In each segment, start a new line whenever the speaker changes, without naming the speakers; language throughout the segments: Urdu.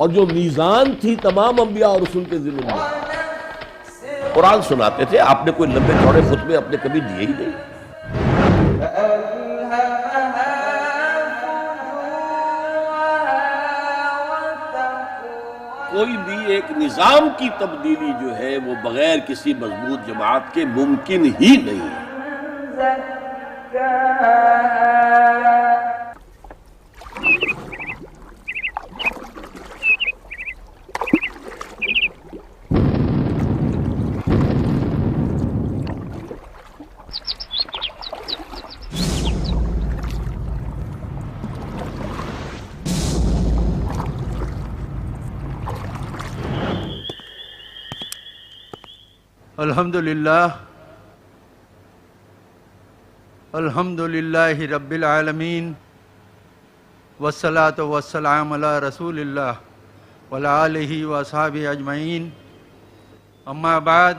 اور جو میزان تھی تمام انبیاء اور رسول کے ذمہ میں. قرآن سناتے تھے، آپ نے کوئی لمبے چوڑے خطبے اپنے کبھی دیے ہی نہیں. کوئی بھی ایک نظام کی تبدیلی جو ہے وہ بغیر کسی مضبوط جماعت کے ممکن ہی نہیں ہے.
الحمد للہ رب العالمین والصلاة والسلام علی رسول اللہ وعلی آلہ واصحابہ اجمعین. اما بعد،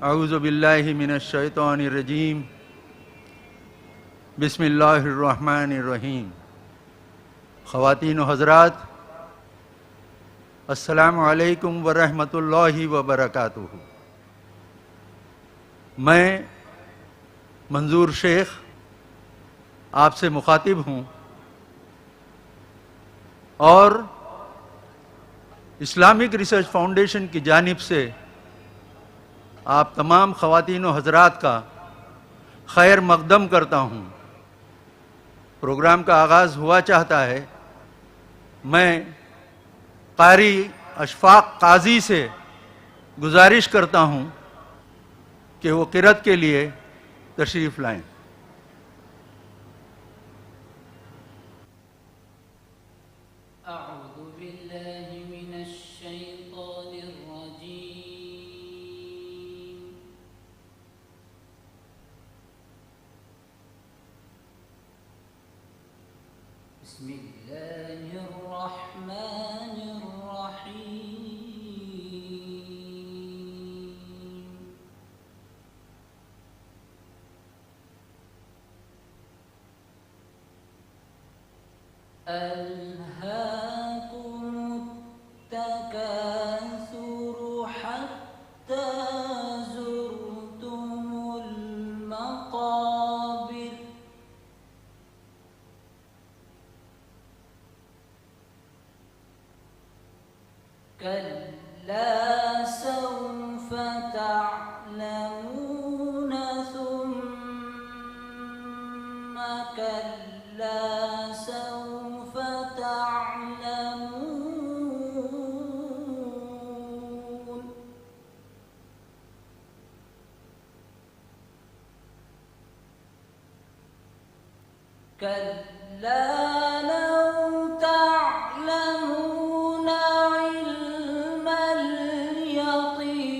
اعوذ باللہ من الشیطان الرجیم. بسم اللہ الرحمن الرحیم. خواتین و حضرات، السلام علیکم ورحمۃ اللہ وبرکاتہ. میں منظور شیخ آپ سے مخاطب ہوں اور اسلامک ریسرچ فاؤنڈیشن کی جانب سے آپ تمام خواتین و حضرات کا خیر مقدم کرتا ہوں. پروگرام کا آغاز ہوا چاہتا ہے. میں قاری اشفاق قاضی سے گزارش کرتا ہوں کہ وہ قرأت کے لیے تشریف لائیں.
اعوذ باللہ من الشیطان الرجیم. بسم اللہ الرحمن الرحیم. ألهاكم التكاثر حتى زرتم المقابر كلا سوف تعلمون ثم كلا سوف تعلمون كلا لو تعلمون علم اليقين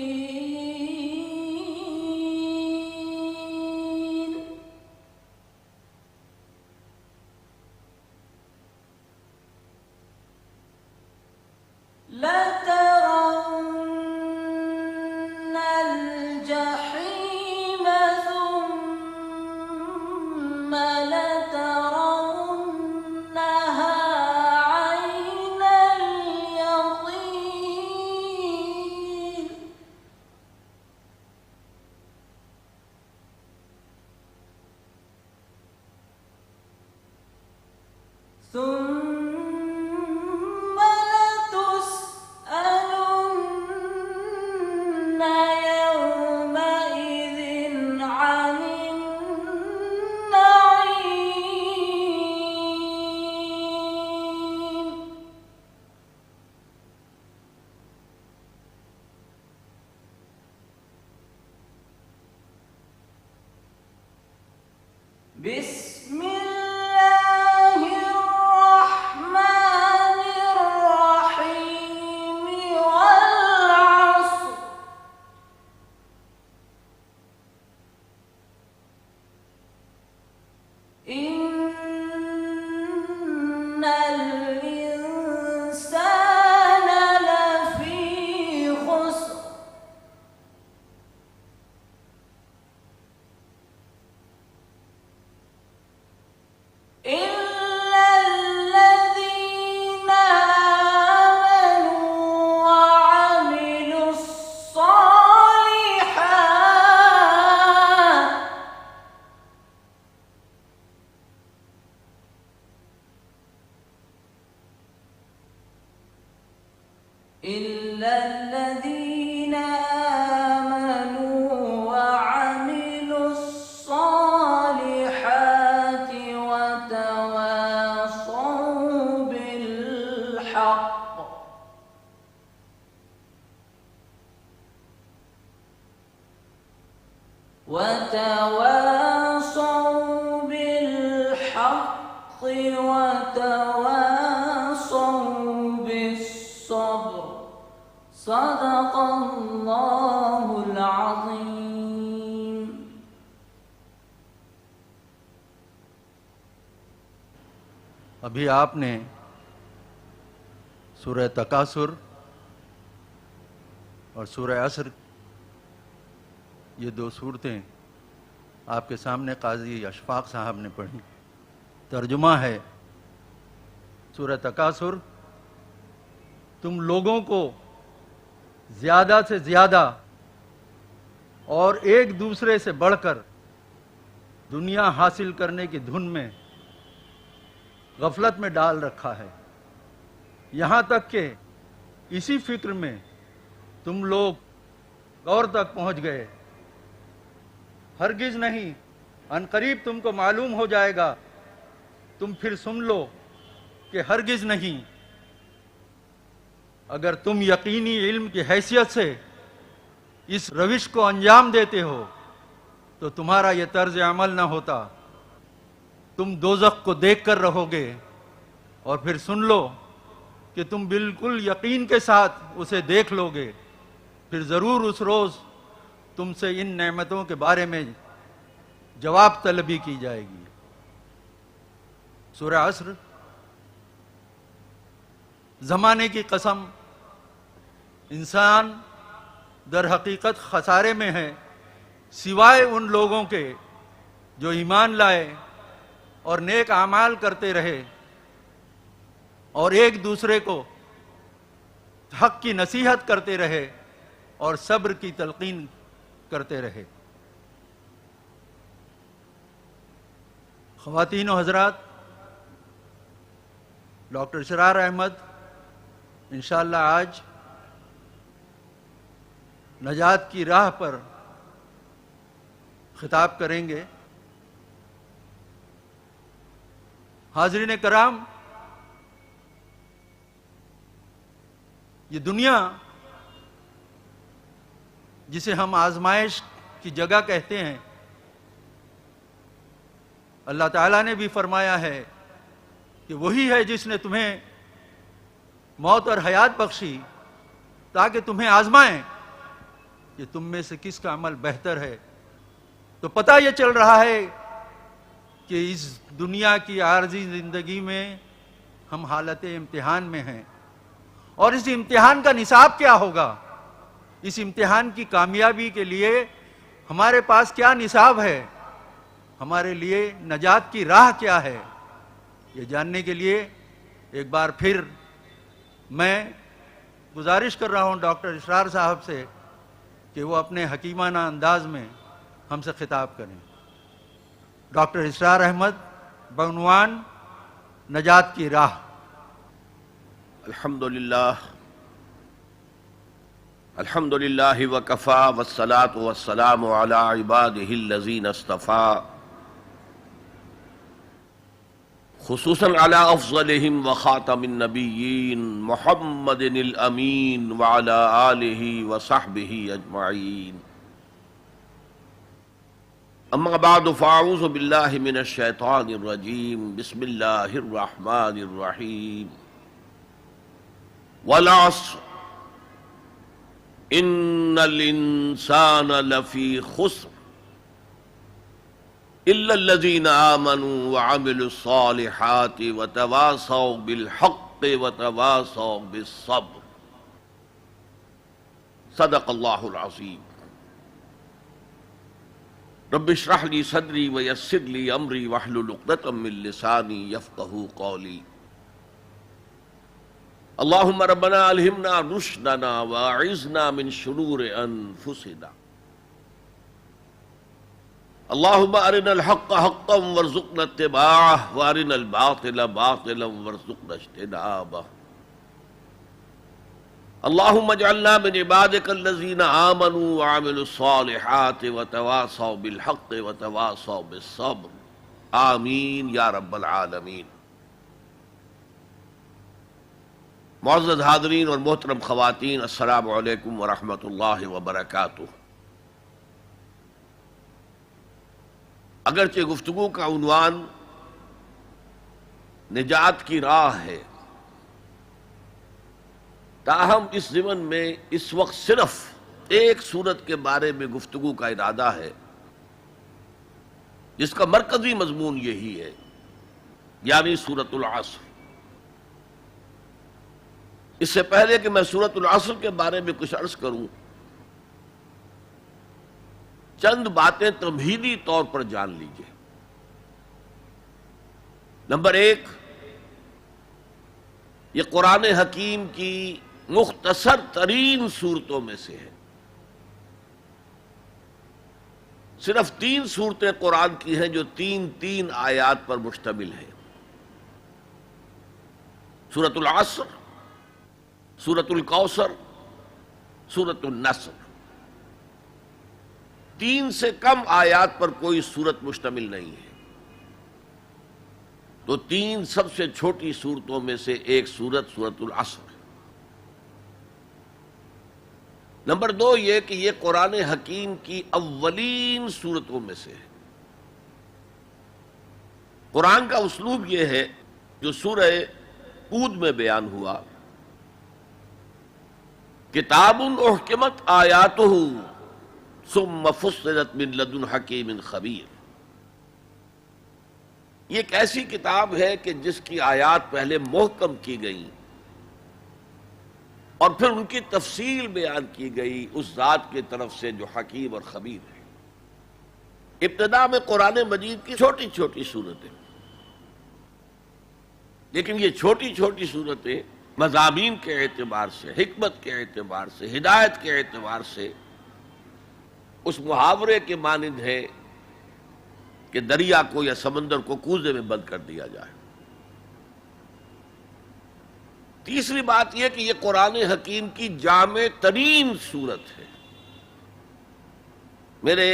لترون الجحيم ثم لترونها عين اليقين ثم لتسألن يومئذ عن النعيم. بسم الله الرحمن الرحيم. والعصر إن الإنسان لفي خسر إلا الذين وتواصوا بالحق وتواصوا بالصبر صدق اللہ العظیم.
ابھی آپ نے سورہ تکاثر اور سورہ عصر یہ دو صورتیں آپ کے سامنے قاضی اشفاق صاحب نے پڑھی. ترجمہ ہے سورہ تکاثر: تم لوگوں کو زیادہ سے زیادہ اور ایک دوسرے سے بڑھ کر دنیا حاصل کرنے کی دھن میں غفلت میں ڈال رکھا ہے، یہاں تک کہ اسی فکر میں تم لوگ غور تک پہنچ گئے. ہرگز نہیں، ان قریب تم کو معلوم ہو جائے گا، تم پھر سن لو کہ ہرگز نہیں. اگر تم یقینی علم کی حیثیت سے اس روش کو انجام دیتے ہو تو تمہارا یہ طرز عمل نہ ہوتا. تم دوزخ کو دیکھ کر رہو گے اور پھر سن لو کہ تم بالکل یقین کے ساتھ اسے دیکھ لو گے، پھر ضرور اس روز تم سے ان نعمتوں کے بارے میں جواب طلبی کی جائے گی. سورہ عصر: زمانے کی قسم، انسان در حقیقت خسارے میں ہے سوائے ان لوگوں کے جو ایمان لائے اور نیک اعمال کرتے رہے اور ایک دوسرے کو حق کی نصیحت کرتے رہے اور صبر کی تلقین کرتے رہے. خواتین و حضرات، ڈاکٹر اسرار احمد انشاءاللہ آج نجات کی راہ پر خطاب کریں گے. حاضرین کرام، یہ دنیا جسے ہم آزمائش کی جگہ کہتے ہیں، اللہ تعالیٰ نے بھی فرمایا ہے کہ وہی ہے جس نے تمہیں موت اور حیات بخشی تاکہ تمہیں آزمائیں کہ تم میں سے کس کا عمل بہتر ہے. تو پتہ یہ چل رہا ہے کہ اس دنیا کی عارضی زندگی میں ہم حالت امتحان میں ہیں، اور اس امتحان کا نصاب کیا ہوگا، اس امتحان کی کامیابی کے لیے ہمارے پاس کیا نصاب ہے، ہمارے لیے نجات کی راہ کیا ہے، یہ جاننے کے لیے ایک بار پھر میں گزارش کر رہا ہوں ڈاکٹر اسرار صاحب سے کہ وہ اپنے حکیمانہ انداز میں ہم سے خطاب کریں. ڈاکٹر اسرار احمد بعنوان نجات کی راہ.
الحمدللہ وکفا والصلاة والسلام علی عبادہ الذین اصطفیٰ، خصوصاً علی افضلہم وخاتم النبیین محمد الامین وعلی آلہ وصحبہ اجمعین. اما بعد فاعوذ باللہ من الشیطان الرجیم. بسم اللہ الرحمن الرحیم. والعصر ان الانسان لفی خسر الا الذین آمنوا وعملوا الصالحات وتواصوا بالحق وتواصوا بالصبر صدق اللہ العظیم. رب اشرح لی صدری ویسر لی امری واحلل عقدۃ من لسانی یفقہوا قولی. اللہم ربنا الہمنا رشدنا واعذنا من شرور انفسنا. اللہم ارنا الحق حقا وارزقنا اتباعہ وارنا الباطل باطلا وارزقنا اجتنابہ. اللہم اجعلنا من عبادک الذین آمنوا وعملوا الصالحات وتواصوا بالحق وتواصوا بالصبر. آمین یا رب العالمین. معزز حاضرین اور محترم خواتین، السلام علیکم ورحمۃ اللہ وبرکاتہ. اگرچہ گفتگو کا عنوان نجات کی راہ ہے، تاہم اس ضمن میں اس وقت صرف ایک سورت کے بارے میں گفتگو کا ارادہ ہے جس کا مرکزی مضمون یہی ہے، یعنی سورۃ العصر۔ اس سے پہلے کہ میں سورۃ العصر کے بارے میں کچھ عرض کروں، چند باتیں تمہیدی طور پر جان لیجیے۔ نمبر ایک، یہ قرآن حکیم کی مختصر ترین صورتوں میں سے ہے۔ صرف 3 صورتیں قرآن کی ہیں جو 3 آیات پر مشتمل ہیں، سورۃ العصر، سورۃ الکوثر، سورۃ النصر۔ 3 سے کم آیات پر کوئی سورت مشتمل نہیں ہے، تو 3 سب سے چھوٹی سورتوں میں سے ایک سورت سورۃ العصر ہے۔ نمبر 2 یہ کہ یہ قرآن حکیم کی اولین سورتوں میں سے ہے۔ قرآن کا اسلوب یہ ہے جو سورہ ہود میں بیان ہوا، کتاب احکمت آیاتہ ثم فصلت من لدن حکیم خبیر۔ یہ ایک ایسی کتاب ہے کہ جس کی آیات پہلے محکم کی گئیں اور پھر ان کی تفصیل بیان کی گئی اس ذات کی طرف سے جو حکیم اور خبیر ہے۔ ابتدا میں قرآن مجید کی چھوٹی چھوٹی صورتیں، لیکن یہ چھوٹی چھوٹی صورتیں مضامین کے اعتبار سے، حکمت کے اعتبار سے، ہدایت کے اعتبار سے اس محاورے کے مانند ہے کہ دریا کو یا سمندر کو کوزے میں بند کر دیا جائے۔ تیسری بات یہ کہ یہ قرآن حکیم کی جامع ترین صورت ہے۔ میرے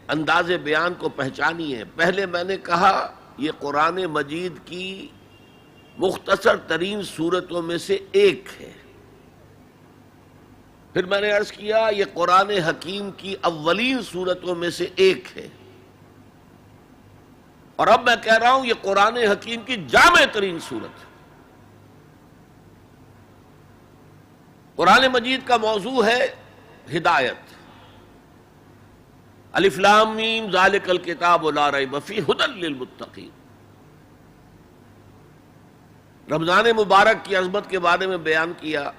انداز بیان کو پہچانیے، پہلے میں نے کہا یہ قرآن مجید کی مختصر ترین صورتوں میں سے ایک ہے، پھر میں نے عرض کیا یہ قرآن حکیم کی اولین صورتوں میں سے ایک ہے، اور اب میں کہہ رہا ہوں یہ قرآن حکیم کی جامع ترین صورت ہے۔ قرآن مجید کا موضوع ہے ہدایت۔ الف لام میم ذالک الکتاب لا ریب فیہ ھدی للمتقین۔ رمضان مبارک کی عظمت کے بارے میں بیان کیا،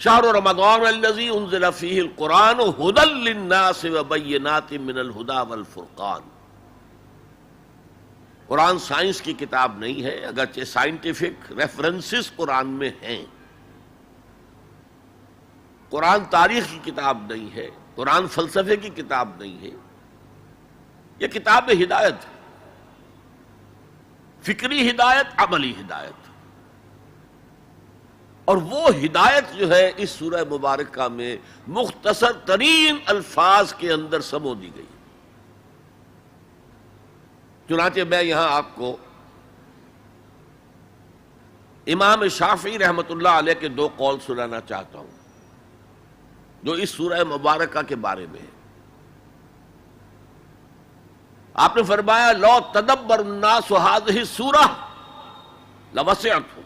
شہر رمضان الذی انزل فیہ القرآن ھدی للناس وبینات من الھدی والفرقان۔ قرآن سائنس کی کتاب نہیں ہے، اگرچہ سائنٹیفک ریفرنسز قرآن میں ہیں۔ قرآن تاریخ کی کتاب نہیں ہے، قرآن فلسفے کی کتاب نہیں ہے، یہ کتاب ہدایت ہے، فکری ہدایت، عملی ہدایت۔ اور وہ ہدایت جو ہے اس سورہ مبارکہ میں مختصر ترین الفاظ کے اندر سمو دی گئی۔ چنانچہ میں یہاں آپ کو امام شافعی رحمۃ اللہ علیہ کے 2 قول سنانا چاہتا ہوں جو اس سورہ مبارکہ کے بارے میں ہے۔ آپ نے فرمایا لو تدبر الناس هذه السورة لوسعتهم۔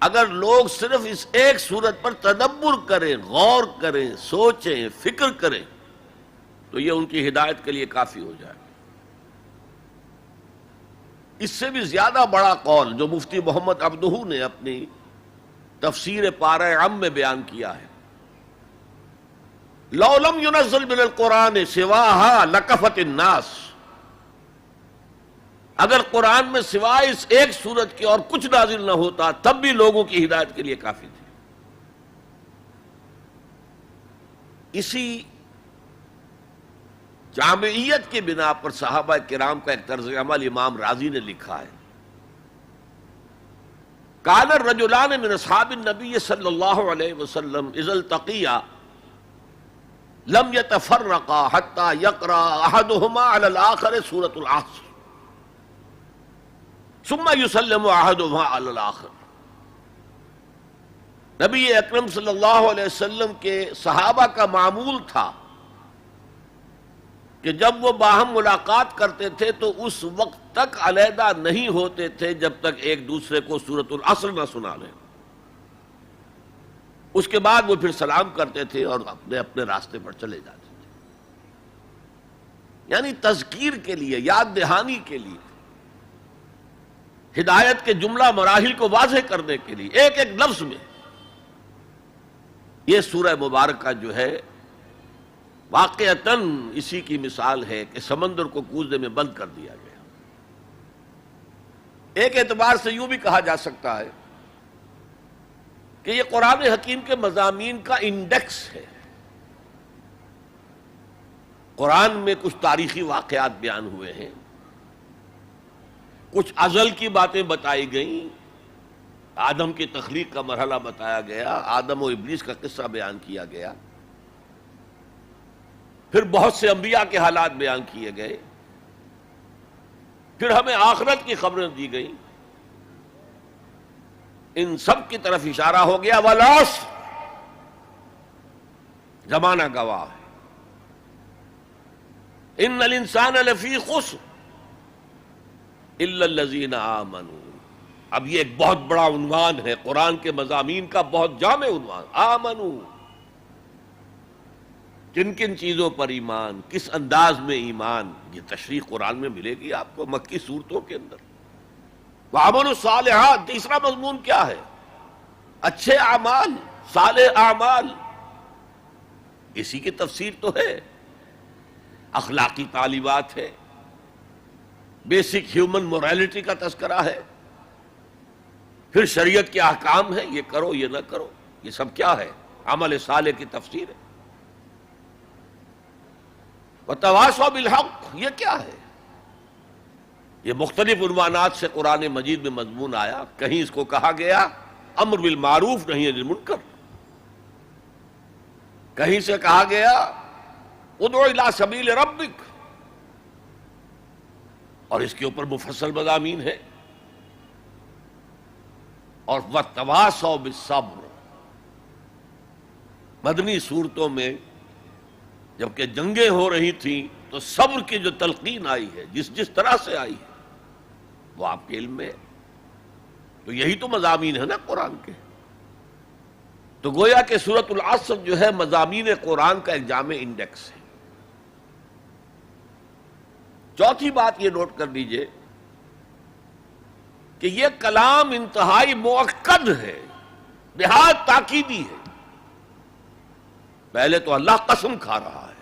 اگر لوگ صرف اس ایک سورت پر تدبر کریں، غور کریں، سوچیں، فکر کریں تو یہ ان کی ہدایت کے لیے کافی ہو جائے۔ اس سے بھی زیادہ بڑا قول جو مفتی محمد عبدہ نے اپنی تفسیر پارہ عم میں بیان کیا ہے، لو لم ينزل من القرآن سواها لکفت الناس۔ اگر قرآن میں سوائے اس ایک سورت کے اور کچھ نازل نہ ہوتا تب بھی لوگوں کی ہدایت کے لیے کافی تھی۔ اسی جامعیت کی بنا پر صحابہ کرام کا ایک طرز عمل امام راضی نے لکھا ہے، کان الرجلان من اصحاب النبی صلی اللہ علیہ وسلم اذا التقیا لم يتفرقا حتى يقرأ احدهما على الاخر سورة العصر ثم يسلم احدهما على الاخر۔ نبی اکرم صلی اللہ علیہ وسلم کے صحابہ کا معمول تھا کہ جب وہ باہم ملاقات کرتے تھے تو اس وقت تک علیحدہ نہیں ہوتے تھے جب تک ایک دوسرے کو سورۃ العصر نہ سنا لیں. اس کے بعد وہ پھر سلام کرتے تھے اور اپنے اپنے راستے پر چلے جاتے تھے. یعنی تذکیر کے لیے، یاد دہانی کے لیے، ہدایت کے جملہ مراحل کو واضح کرنے کے لیے ایک ایک لفظ میں یہ سورہ مبارکہ جو ہے واقعتاً اسی کی مثال ہے کہ سمندر کو کوزے میں بند کر دیا گیا. ایک اعتبار سے یوں بھی کہا جا سکتا ہے کہ یہ قرآن حکیم کے مضامین کا انڈیکس ہے. قرآن میں کچھ تاریخی واقعات بیان ہوئے ہیں، کچھ ازل کی باتیں بتائی گئیں، آدم کی تخلیق کا مرحلہ بتایا گیا، آدم و ابلیس کا قصہ بیان کیا گیا، پھر بہت سے انبیاء کے حالات بیان کیے گئے، پھر ہمیں آخرت کی خبریں دی گئیں. ان سب کی طرف اشارہ ہو گیا والعصر، زمانہ گواہ ہے. ان الانسان لفی خسر الا الذین آمنوا. اب یہ ایک بہت بڑا عنوان ہے قرآن کے مضامین کا، بہت جامع عنوان. آمنوا، کن کن چیزوں پر ایمان، کس انداز میں ایمان، یہ تشریح قرآن میں ملے گی آپ کو مکی صورتوں کے اندر. وعملوا الصالحات، تیسرا مضمون کیا ہے؟ اچھے اعمال، صالح اعمال. اسی کی تفسیر تو ہے، اخلاقی تعلیمات ہے، بیسک ہیومن موریلٹی کا تذکرہ ہے، پھر شریعت کے احکام ہیں، یہ کرو یہ نہ کرو. یہ سب کیا ہے؟ عمل صالح کی تفسیر ہے. وتواصوا بالحق، یہ کیا ہے؟ یہ مختلف عنوانات سے قرآن مجید میں مضمون آیا. کہیں اس کو کہا گیا امر بالمعروف نہی عن المنکر، کہیں سے کہا گیا ادعو الی سبیل ربک، اور اس کے اوپر مفصل مضامین ہے. اور وتواصوا بالصبر، مدنی صورتوں میں جبکہ جنگیں ہو رہی تھیں تو صبر کی جو تلقین آئی ہے، جس طرح سے آئی ہے وہ آپ کے علم میں ہے. تو یہی تو مضامین ہے نا قرآن کے. تو گویا کہ سورۃ العصر جو ہے مضامین قرآن کا ایک جامع انڈیکس ہے. چوتھی بات یہ نوٹ کر لیجئے کہ یہ کلام انتہائی مؤکد ہے، نہایت تاکیدی ہے. پہلے تو اللہ قسم کھا رہا ہے.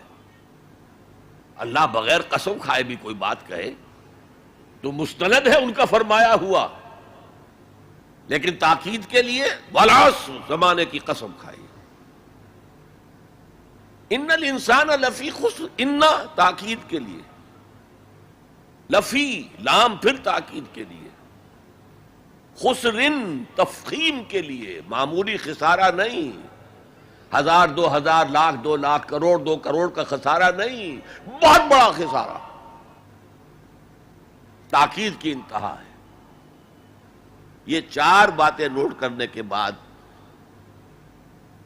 اللہ بغیر قسم کھائے بھی کوئی بات کہے تو مستند ہے ان کا فرمایا ہوا، لیکن تاکید کے لیے والعصر، زمانے کی قسم کھائی. ان الانسان لفی خسر، ان تاکید کے لیے، لفی لام پھر تاکید کے لیے، خسرن تفخیم کے لیے، معمولی خسارہ نہیں، 1000 2000 لاکھ 2 لاکھ کروڑ 2 کروڑ کا خسارہ نہیں، بہت بڑا خسارہ. تاکید کی انتہا ہے. یہ 4 باتیں نوٹ کرنے کے بعد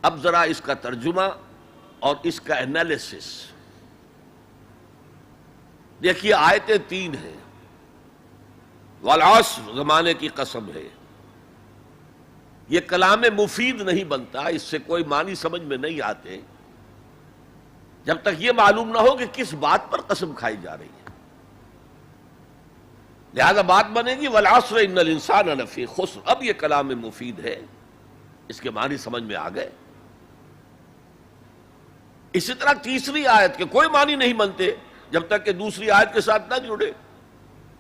اب ذرا اس کا ترجمہ اور اس کا انالیسس دیکھیے. آیتیں 3 ہیں. والعصر، زمانے کی قسم ہے. یہ کلام مفید نہیں بنتا، اس سے کوئی معنی سمجھ میں نہیں آتے جب تک یہ معلوم نہ ہو کہ کس بات پر قسم کھائی جا رہی ہے. لہذا بات بنے گی والعصر ان الانسان لفی خسر. اب یہ کلام مفید ہے، اس کے معنی سمجھ میں آ گئے. اسی طرح تیسری آیت کے کوئی معنی نہیں بنتے جب تک کہ دوسری آیت کے ساتھ نہ جڑے.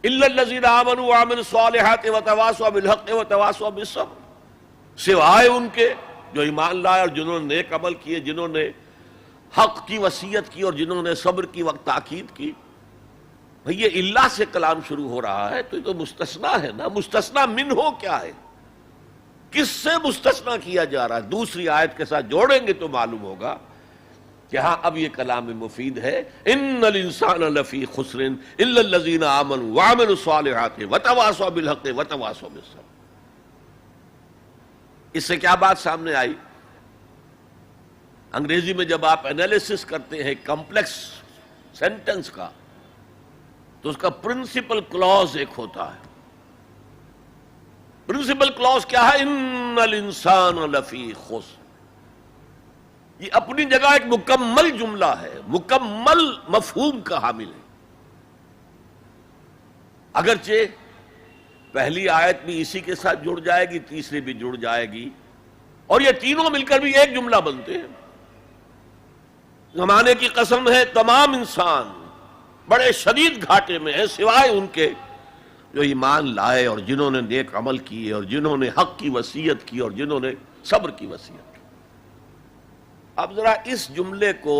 الا الذین آمنوا وعملوا الصالحات وتواصوا بالحق وتواصوا بالصبر، سوائے ان کے جو ایمان لائے اور جنہوں نے نیک عمل کیے، جنہوں نے حق کی وصیت کی اور جنہوں نے صبر کی وقت تاکید کی. بھئی یہ اللہ سے کلام شروع ہو رہا ہے تو یہ تو مستثنا ہے نا. مستثنا من ہو کیا ہے، کس سے مستثنا کیا جا رہا ہے؟ دوسری آیت کے ساتھ جوڑیں گے تو معلوم ہوگا کہ ہاں اب یہ کلام مفید ہے. ان الانسان لفی خسر الا الذین آمنوا وعملوا الصالحات وتواصوا بالحق وتواصوا بالصبر. اس سے کیا بات سامنے آئی؟ انگریزی میں جب آپ انالیسس کرتے ہیں کمپلیکس سینٹنس کا، تو اس کا پرنسپل کلوز ایک ہوتا ہے. پرنسپل کلوز کیا ہے؟ ان الانسان لفی خسر. یہ اپنی جگہ ایک مکمل جملہ ہے، مکمل مفہوم کا حامل ہے. اگرچہ پہلی آیت بھی اسی کے ساتھ جڑ جائے گی، تیسری بھی جڑ جائے گی، اور یہ تینوں مل کر بھی ایک جملہ بنتے ہیں. زمانے کی قسم ہے تمام انسان بڑے شدید گھاٹے میں ہیں سوائے ان کے جو ایمان لائے اور جنہوں نے نیک عمل کیے اور جنہوں نے حق کی وصیت کی اور جنہوں نے صبر کی وصیت کی. اب ذرا اس جملے کو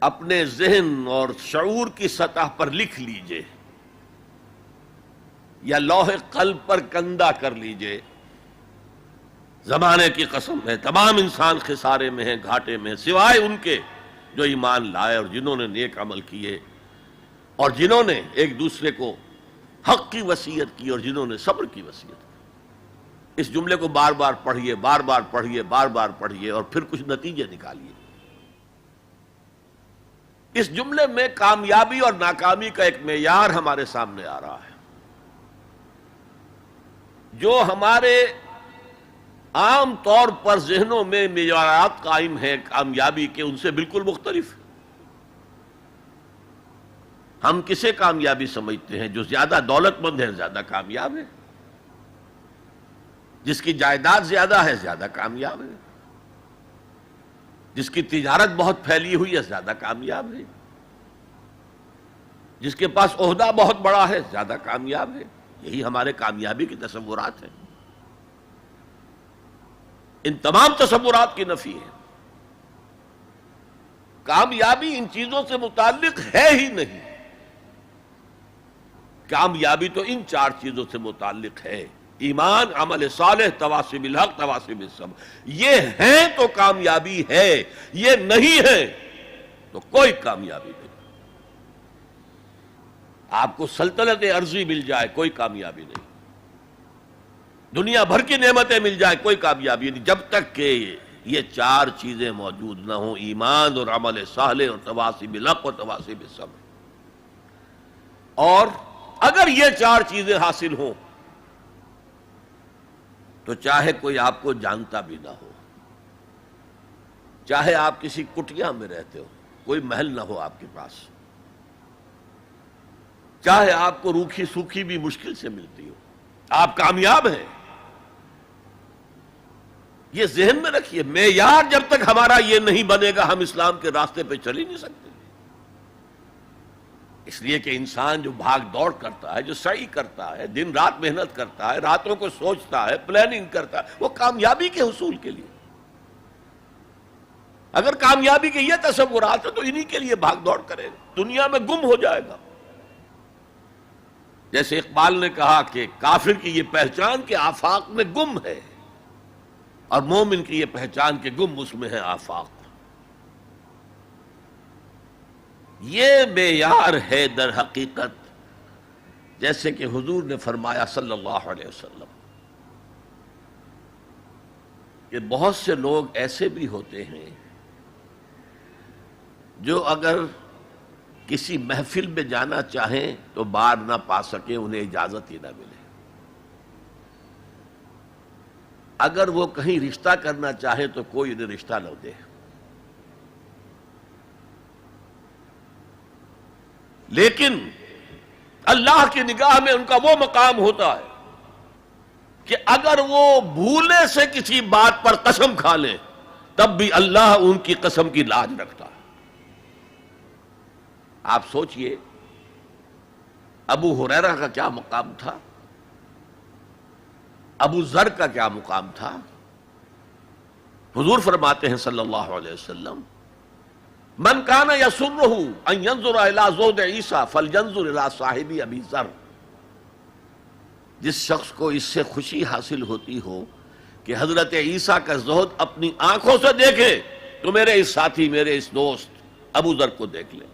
اپنے ذہن اور شعور کی سطح پر لکھ لیجئے یا لوح قلب پر کندہ کر لیجئے. زمانے کی قسم ہے تمام انسان خسارے میں ہیں، گھاٹے میں ہیں، سوائے ان کے جو ایمان لائے اور جنہوں نے نیک عمل کیے اور جنہوں نے ایک دوسرے کو حق کی وصیت کی اور جنہوں نے صبر کی وصیت کی. اس جملے کو بار بار پڑھیے، بار بار پڑھیے، بار بار پڑھیے اور پھر کچھ نتیجے نکالیے. اس جملے میں کامیابی اور ناکامی کا ایک معیار ہمارے سامنے آ رہا ہے. جو ہمارے عام طور پر ذہنوں میں معیارات قائم ہیں کامیابی کے، ان سے بالکل مختلف ہے. ہم کسے کامیابی سمجھتے ہیں؟ جو زیادہ دولت مند ہے زیادہ کامیاب ہے، جس کی جائیداد زیادہ ہے زیادہ کامیاب ہے، جس کی تجارت بہت پھیلی ہوئی ہے زیادہ کامیاب ہے، جس کے پاس عہدہ بہت بڑا ہے زیادہ کامیاب ہے. یہی ہمارے کامیابی کے تصورات ہیں. ان تمام تصورات کی نفی ہے. کامیابی ان چیزوں سے متعلق ہے ہی نہیں. کامیابی تو ان چار چیزوں سے متعلق ہے: ایمان، عمل صالح، تواصی بالحق، تواصی بالصبر. یہ ہیں تو کامیابی ہے، یہ نہیں ہے تو کوئی کامیابی نہیں. آپ کو سلطنت عرضی مل جائے کوئی کامیابی نہیں، دنیا بھر کی نعمتیں مل جائے کوئی کامیابی نہیں، جب تک کہ یہ چار چیزیں موجود نہ ہوں: ایمان اور عمل صالح اور تواصی بالحق اور تواصی بالصبر. اور اگر یہ چار چیزیں حاصل ہوں تو چاہے کوئی آپ کو جانتا بھی نہ ہو، چاہے آپ کسی کٹیا میں رہتے ہو، کوئی محل نہ ہو آپ کے پاس، چاہے آپ کو روکھی سوکھی بھی مشکل سے ملتی ہو، آپ کامیاب ہیں. یہ ذہن میں رکھیے. معیار جب تک ہمارا یہ نہیں بنے گا ہم اسلام کے راستے پہ چل ہی نہیں سکتے. اس لیے کہ انسان جو بھاگ دوڑ کرتا ہے، جو سعی کرتا ہے، دن رات محنت کرتا ہے، راتوں کو سوچتا ہے، پلاننگ کرتا ہے، وہ کامیابی کے حصول کے لیے. اگر کامیابی کے یہ تصورات ہیں تو انہی کے لیے بھاگ دوڑ کرے گا، دنیا میں گم ہو جائے گا. جیسے اقبال نے کہا کہ کافر کی یہ پہچان کہ آفاق میں گم ہے، اور مومن کی یہ پہچان کہ گم اس میں ہے آفاق. یہ معیار ہے در حقیقت، جیسے کہ حضور نے فرمایا صلی اللہ علیہ وسلم کہ بہت سے لوگ ایسے بھی ہوتے ہیں جو اگر کسی محفل میں جانا چاہیں تو بار نہ پا سکیں، انہیں اجازت ہی نہ ملے. اگر وہ کہیں رشتہ کرنا چاہے تو کوئی انہیں رشتہ نہ دے. لیکن اللہ کی نگاہ میں ان کا وہ مقام ہوتا ہے کہ اگر وہ بھولے سے کسی بات پر قسم کھا لیں تب بھی اللہ ان کی قسم کی لاج رکھتا ہے. آپ سوچئے ابو ہریرہ کا کیا مقام تھا، ابو ذر کا کیا مقام تھا. حضور فرماتے ہیں صلی اللہ علیہ وسلم: من کان یسرہ ان ینظر الی زہد عیسیٰ فلینظر الی صاحب ابی ذر. جس شخص کو اس سے خوشی حاصل ہوتی ہو کہ حضرت عیسیٰ کا زہد اپنی آنکھوں سے دیکھے تو میرے اس ساتھی، میرے اس دوست ابو ذر کو دیکھ لے.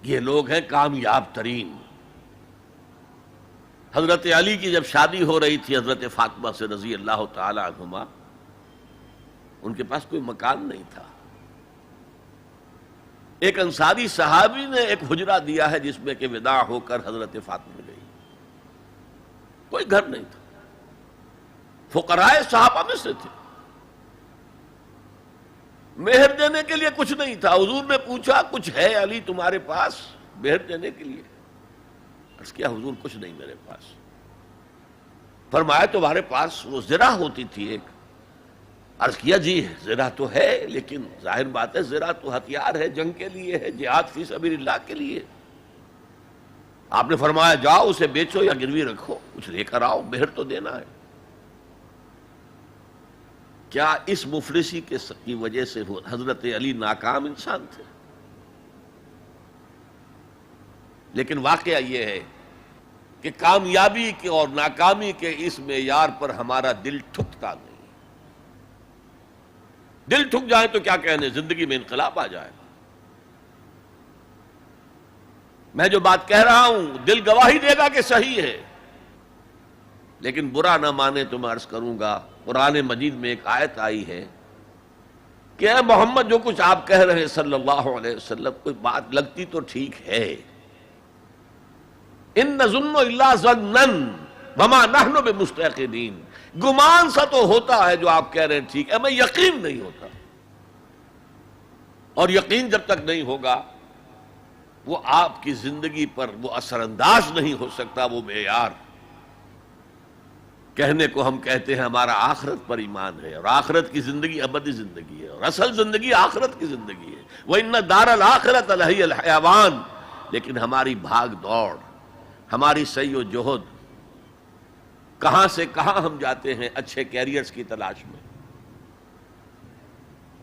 یہ لوگ ہیں کامیاب ترین. حضرت علی کی جب شادی ہو رہی تھی حضرت فاطمہ سے رضی اللہ تعالی عنہما، ان کے پاس کوئی مکان نہیں تھا. ایک انصاری صحابی نے ایک حجرہ دیا ہے جس میں کہ وداع ہو کر حضرت فاطمہ گئی. کوئی گھر نہیں تھا، فقراء صحابہ میں سے تھے، مہر دینے کے لیے کچھ نہیں تھا. حضور نے پوچھا کچھ ہے علی تمہارے پاس مہر دینے کے لیے؟ عرض کیا حضور کچھ نہیں میرے پاس. فرمایا تمہارے پاس وہ زرہ ہوتی تھی ایک. عرض کیا جی زرہ تو ہے، لیکن ظاہر بات ہے زرہ تو ہتھیار ہے، جنگ کے لیے ہے، جہاد فی سبیل اللہ کے لیے. آپ نے فرمایا جاؤ اسے بیچو یا گروی رکھو، کچھ لے کر آؤ، مہر تو دینا ہے. کیا اس مفلسی کی وجہ سے حضرت علی ناکام انسان تھے؟ لیکن واقعہ یہ ہے کہ کامیابی کے اور ناکامی کے اس معیار پر ہمارا دل ٹھکتا نہیں. دل ٹھک جائے تو کیا کہنے، زندگی میں انقلاب آ جائے. میں جو بات کہہ رہا ہوں دل گواہی دے گا کہ صحیح ہے، لیکن برا نہ مانے تو میں عرض کروں گا. قرآن مجید میں ایک آیت آئی ہے کہ اے محمد جو کچھ آپ کہہ رہے ہیں صلی اللہ علیہ وسلم، کوئی بات لگتی تو ٹھیک ہے. ان نظن الا ظنا وما نحن بمستيقنين، گمان سا تو ہوتا ہے جو آپ کہہ رہے ہیں ٹھیک ہے، ہمیں یقین نہیں ہوتا. اور یقین جب تک نہیں ہوگا وہ آپ کی زندگی پر وہ اثر انداز نہیں ہو سکتا. وہ معیار کہنے کو ہم کہتے ہیں ہمارا آخرت پر ایمان ہے، اور آخرت کی زندگی ابدی زندگی ہے، اور اصل زندگی آخرت کی زندگی ہے. وَإِنَّ دَارَ الْآخِرَةَ لَهِيَ الْحَيَوَانُ. لیکن ہماری بھاگ دوڑ، ہماری سعی و جہد، کہاں سے کہاں ہم جاتے ہیں اچھے کیریئرز کی تلاش میں.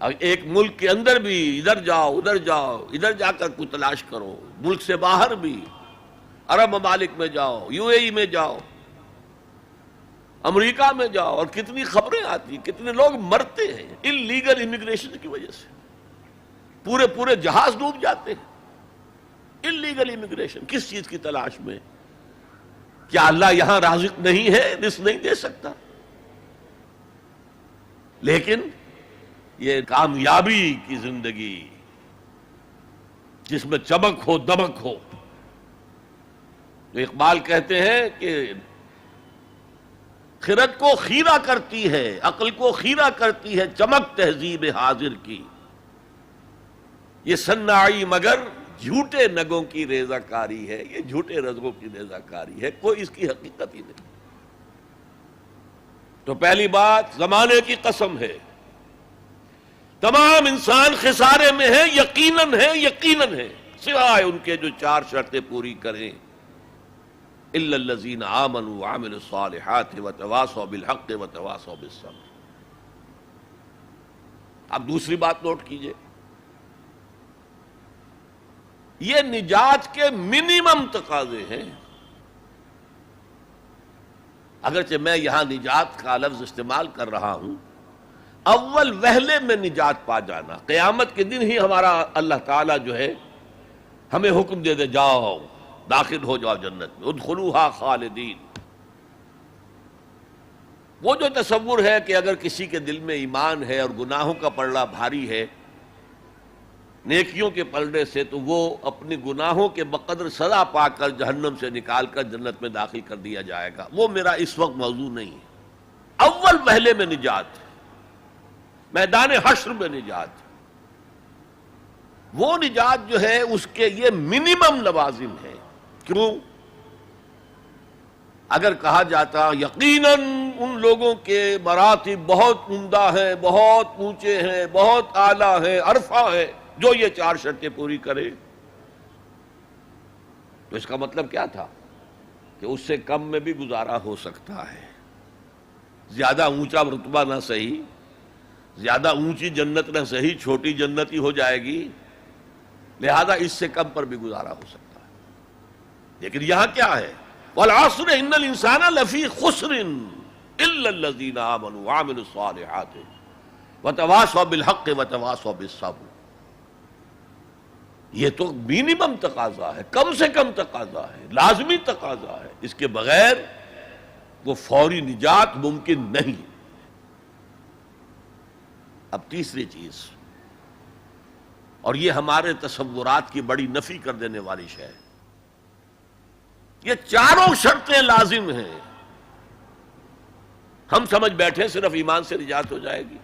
اب ایک ملک کے اندر بھی ادھر جاؤ ادھر جاؤ، ادھر جا کر کوئی تلاش کرو، ملک سے باہر بھی عرب ممالک میں جاؤ، یو اے ای میں جاؤ، امریکہ میں جاؤ، اور کتنی خبریں آتی ہیں، کتنے لوگ مرتے ہیں انلیگل امیگریشن کی وجہ سے. پورے جہاز ڈوب جاتے ہیں. انلیگل امیگریشن کس چیز کی تلاش میں؟ کیا اللہ یہاں رازق نہیں ہے، رزق نہیں دے سکتا؟ لیکن یہ کامیابی کی زندگی جس میں چمک ہو دمک ہو، جو اقبال کہتے ہیں کہ خرد کو خیرہ کرتی ہے، عقل کو خیرہ کرتی ہے چمک تہذیب حاضر کی. یہ صناعی مگر جھوٹے نگوں کی ریزہ کاری ہے، یہ جھوٹے رزقوں کی ریزہ کاری ہے، کوئی اس کی حقیقت ہی نہیں. تو پہلی بات زمانے کی قسم ہے، تمام انسان خسارے میں ہے، یقیناً ہے، سوائے ان کے جو 4 شرطیں پوری کریں. الا الذین آمنوا وعملوا الصالحات وتواصوا بالحق وتواصوا بالصبر. اب دوسری بات نوٹ کیجئے، یہ نجات کے منیمم تقاضے ہیں. اگرچہ میں یہاں نجات کا لفظ استعمال کر رہا ہوں، اول وہلے میں نجات پا جانا، قیامت کے دن ہی ہمارا اللہ تعالیٰ جو ہے ہمیں حکم دے جاؤ داخل ہو جاؤ جنت میں، ادخلوها خالدین. وہ جو تصور ہے کہ اگر کسی کے دل میں ایمان ہے اور گناہوں کا پلڑا بھاری ہے نیکیوں کے پلڑے سے، تو وہ اپنی گناہوں کے بقدر سزا پا کر جہنم سے نکال کر جنت میں داخل کر دیا جائے گا. وہ میرا اس وقت موضوع نہیں ہے. اول وہلے میں نجات، میدان حشر میں نجات، وہ نجات جو ہے اس کے یہ منیمم لوازم ہے. کیوں؟ اگر کہا جاتا یقیناً ان لوگوں کے مراتب بہت عمدہ ہیں، بہت اونچے ہیں، بہت اعلیٰ ہیں، عرفہ ہے، جو یہ 4 شرطیں پوری کرے، تو اس کا مطلب کیا تھا کہ اس سے کم میں بھی گزارا ہو سکتا ہے. زیادہ اونچا رتبہ نہ صحیح، زیادہ اونچی جنت نہ صحیح، چھوٹی جنت ہی ہو جائے گی، لہذا اس سے کم پر بھی گزارا ہو سکتا ہے. لیکن یہاں کیا ہے؟ والعصر ان الانسان لفی خسر الا الذین آمنوا وعملوا الصالحات وتواصوا بالحق وتواصوا بالصبر. یہ تو منیمم تقاضا ہے، کم سے کم تقاضا ہے، لازمی تقاضا ہے. اس کے بغیر وہ فوری نجات ممکن نہیں. اب تیسری چیز، اور یہ ہمارے تصورات کی بڑی نفی کر دینے والی شے ہے. یہ چاروں شرطیں لازم ہیں. ہم سمجھ بیٹھے صرف ایمان سے نجات ہو جائے گی.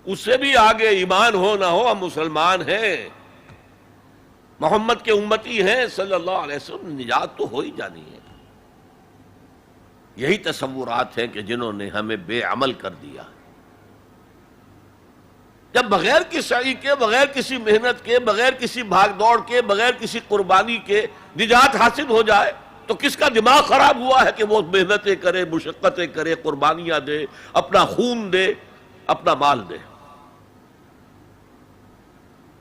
اس سے بھی آگے ایمان ہو نہ ہو ہم مسلمان ہیں, محمد کے امتی ہیں صلی اللہ علیہ وسلم, نجات تو ہو ہی جانی ہے. یہی تصورات ہیں کہ جنہوں نے ہمیں بے عمل کر دیا. جب بغیر کسی سعی کے, بغیر کسی محنت کے, بغیر کسی بھاگ دوڑ کے, بغیر کسی قربانی کے نجات حاصل ہو جائے تو کس کا دماغ خراب ہوا ہے کہ وہ محنتیں کرے, مشقتیں کرے, قربانیاں دے, اپنا خون دے, اپنا مال دے.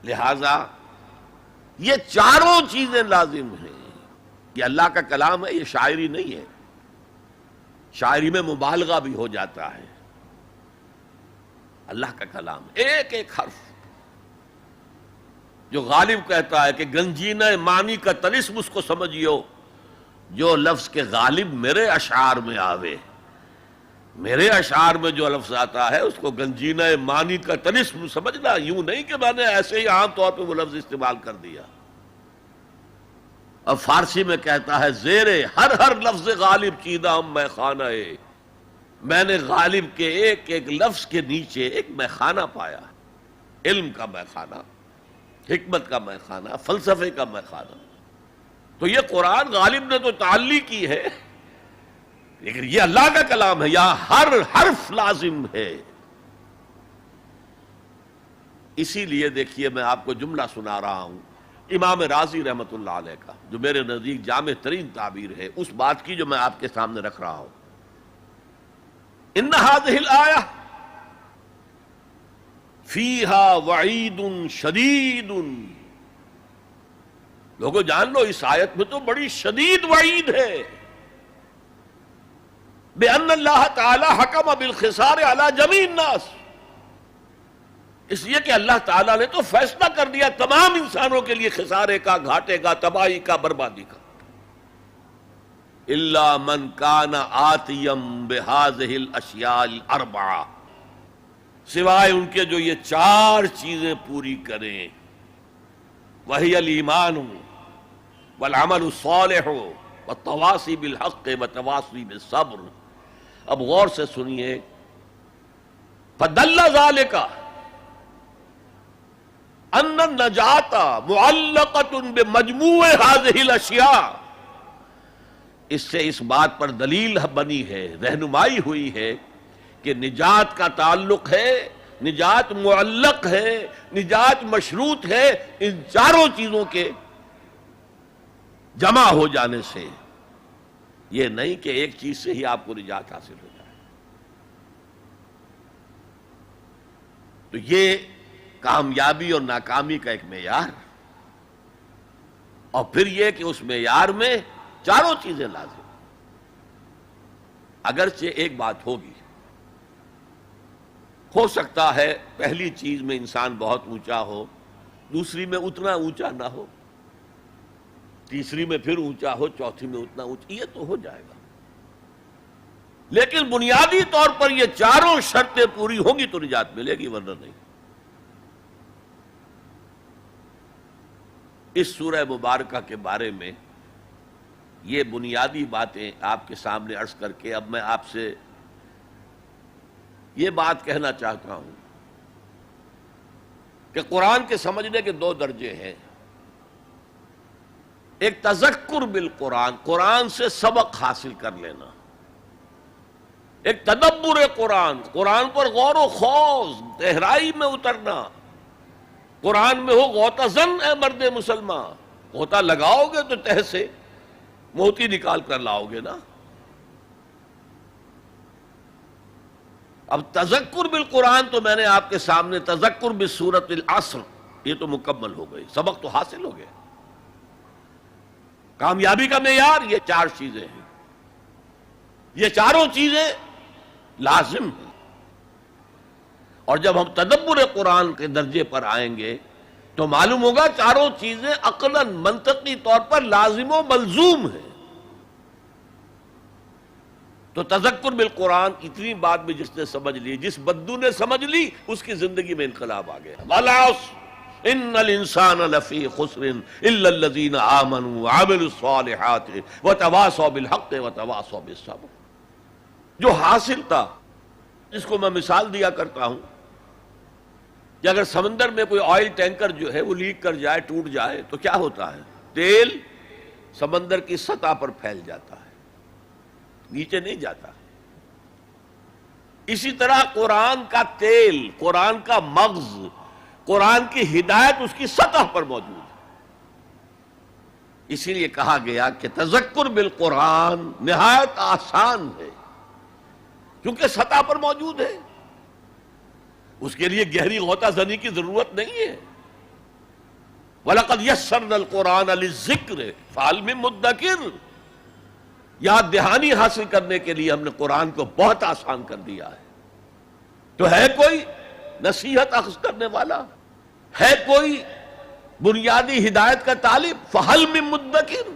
لہذا یہ چاروں چیزیں لازم ہیں. یہ اللہ کا کلام ہے, یہ شاعری نہیں ہے. شاعری میں مبالغہ بھی ہو جاتا ہے. اللہ کا کلام ایک ایک حرف جو غالب کہتا ہے کہ گنجینہ معنی کا طلسم اس کو سمجھیو, جو لفظ کے غالب میرے اشعار میں آوے. میرے اشعار میں جو لفظ آتا ہے اس کو گنجینہ معنی کا طلسم سمجھنا, یوں نہیں کہ میں نے ایسے ہی عام طور پہ وہ لفظ استعمال کر دیا. اب فارسی میں کہتا ہے زیرے ہر لفظ غالب چیدہ ہم میں خانہ ہے. میں نے غالب کے ایک ایک لفظ کے نیچے ایک میخانہ پایا. علم کا میخانہ, حکمت کا میخانہ, فلسفے کا میخانہ. تو یہ قرآن غالب نے تو تعلی کی ہے, لیکن یہ اللہ کا کلام ہے, یہاں ہر حرف لازم ہے. اسی لیے دیکھیے میں آپ کو جملہ سنا رہا ہوں امام رازی رحمت اللہ علیہ کا, جو میرے نزدیک جامع ترین تعبیر ہے اس بات کی جو میں آپ کے سامنے رکھ رہا ہوں. ان هذه الآیہ فیہا وعید شدید. لوگوں جان لو اس آیت میں تو بڑی شدید وعید ہے. بأن اللہ تعالی حکم بالخسار علی جمیع الناس, اس لیے کہ اللہ تعالیٰ نے تو فیصلہ کر دیا تمام انسانوں کے لیے خسارے کا, گھاٹے کا, تباہی کا, بربادی کا. الا من کان آتیم بہذہ الاشیاء الاربعہ, سوائے ان کے جو یہ چار چیزیں پوری کریں. وہی الایمان والعمل الصالح والتواصی بالحق والتواصی بالصبر. اب غور سے سنیے. فدل ذالک ان النجات معلقۃ بمجموع هذه الاشیاء. اس سے اس بات پر دلیل بنی ہے, رہنمائی ہوئی ہے کہ نجات کا تعلق ہے, نجات معلق ہے, نجات مشروط ہے ان چاروں چیزوں کے جمع ہو جانے سے. یہ نہیں کہ ایک چیز سے ہی آپ کو نجات حاصل ہو جائے. تو یہ کامیابی اور ناکامی کا ایک معیار, اور پھر یہ کہ اس معیار میں چاروں چیزیں لازم. اگرچہ ایک بات ہوگی, ہو سکتا ہے پہلی چیز میں انسان بہت اونچا ہو, دوسری میں اتنا اونچا نہ ہو, تیسری میں پھر اونچا ہو, چوتھی میں اتنا اونچا, یہ تو ہو جائے گا. لیکن بنیادی طور پر یہ چاروں شرطیں پوری ہوں گی تو نجات ملے گی, ورنہ نہیں. اس سورہ مبارکہ کے بارے میں یہ بنیادی باتیں آپ کے سامنے عرض کر کے اب میں آپ سے یہ بات کہنا چاہتا ہوں کہ قرآن کے سمجھنے کے دو درجے ہیں. ایک تذکر بالقرآن, قرآن سے سبق حاصل کر لینا. ایک تدبر قرآن, قرآن پر غور و خوض, گہرائی میں اترنا. قرآن میں ہو غوطہ زن اے مرد مسلمان, غوطہ لگاؤ گے تو تہ سے موتی نکال کر لاؤ گے نا. اب تذکر بالقرآن تو میں نے آپ کے سامنے تذکر بسورۃ العصر, یہ تو مکمل ہو گئی, سبق تو حاصل ہو گئے. کامیابی کا معیار یہ چار چیزیں ہیں, یہ چاروں چیزیں لازم ہیں. اور جب ہم تدبر قرآن کے درجے پر آئیں گے تو معلوم ہوگا چاروں چیزیں عقلاً منطقی طور پر لازم و ملزوم ہیں. تو تذکر بالقرآن اتنی بات بھی جس نے سمجھ لی، جس بدو نے سمجھ لی، اس کی زندگی میں انقلاب آ گیا. وَالْعَصْرِ إِنَّ الْإِنسَانَ لَفِي خُسْرٍ إِلَّا الَّذِينَ آمَنُوا وَعَمِلُوا الصَّالِحَاتِ وَتَوَاصَوْا بِالْحَقِّ وَتَوَاصَوْا بِالصَّبْرِ. جو حاصل تھا، اس کو میں مثال دیا کرتا ہوں کہ اگر سمندر میں کوئی آئل ٹینکر جو ہے وہ لیک کر جائے، ٹوٹ جائے، تو کیا ہوتا ہے؟ تیل سمندر کی سطح پر پھیل جاتا ہے، نیچے نہیں جاتا. اسی طرح قرآن کا تیل، قرآن کا مغز، قرآن کی ہدایت اس کی سطح پر موجود ہے. اسی لیے کہا گیا کہ تذکر بالقرآن نہایت آسان ہے، کیونکہ سطح پر موجود ہے. اس کے لیے گہری غوطہ زنی کی ضرورت نہیں ہے. وَلَقَدْ يَسَّرْنَا الْقُرْآنَ لِلذِّكْرِ فَهَلْ مِن مُدَّكِرٍ. یاد دہانی حاصل کرنے کے لیے ہم نے قرآن کو بہت آسان کر دیا ہے. تو ہے کوئی نصیحت اخذ کرنے والا؟ ہے کوئی بنیادی ہدایت کا طالب؟ فَهَلْ مِن مُدَّكِرٍ.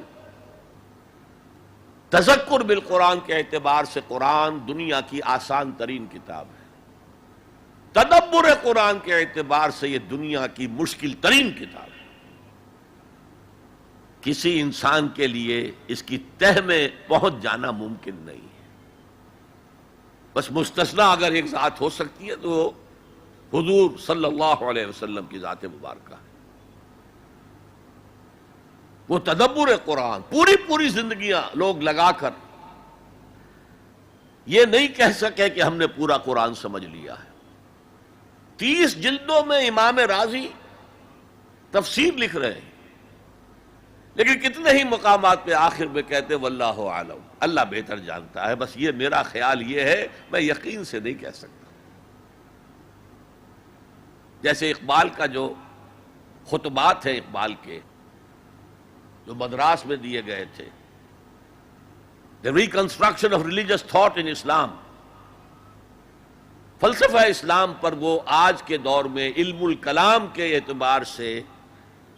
تذکر بالقرآن کے اعتبار سے قرآن دنیا کی آسان ترین کتاب ہے. تدبر قرآن کے اعتبار سے یہ دنیا کی مشکل ترین کتاب ہے. کسی انسان کے لیے اس کی تہ میں پہنچ جانا ممکن نہیں ہے. بس مستثنا اگر ایک ذات ہو سکتی ہے تو حضور صلی اللہ علیہ وسلم کی ذات مبارکہ ہے. وہ تدبر قرآن پوری زندگیاں لوگ لگا کر یہ نہیں کہہ سکے کہ ہم نے پورا قرآن سمجھ لیا ہے. 30 جلدوں میں امام رازی تفسیر لکھ رہے ہیں، لیکن کتنے ہی مقامات پہ آخر میں کہتے واللہ عالم، اللہ بہتر جانتا ہے. بس یہ میرا خیال یہ ہے، میں یقین سے نہیں کہہ سکتا. جیسے اقبال کا جو خطبات ہیں، اقبال کے جو مدراس میں دیے گئے تھے، The reconstruction of religious thought in Islam، فلسفہ اسلام پر وہ آج کے دور میں علم الکلام کے اعتبار سے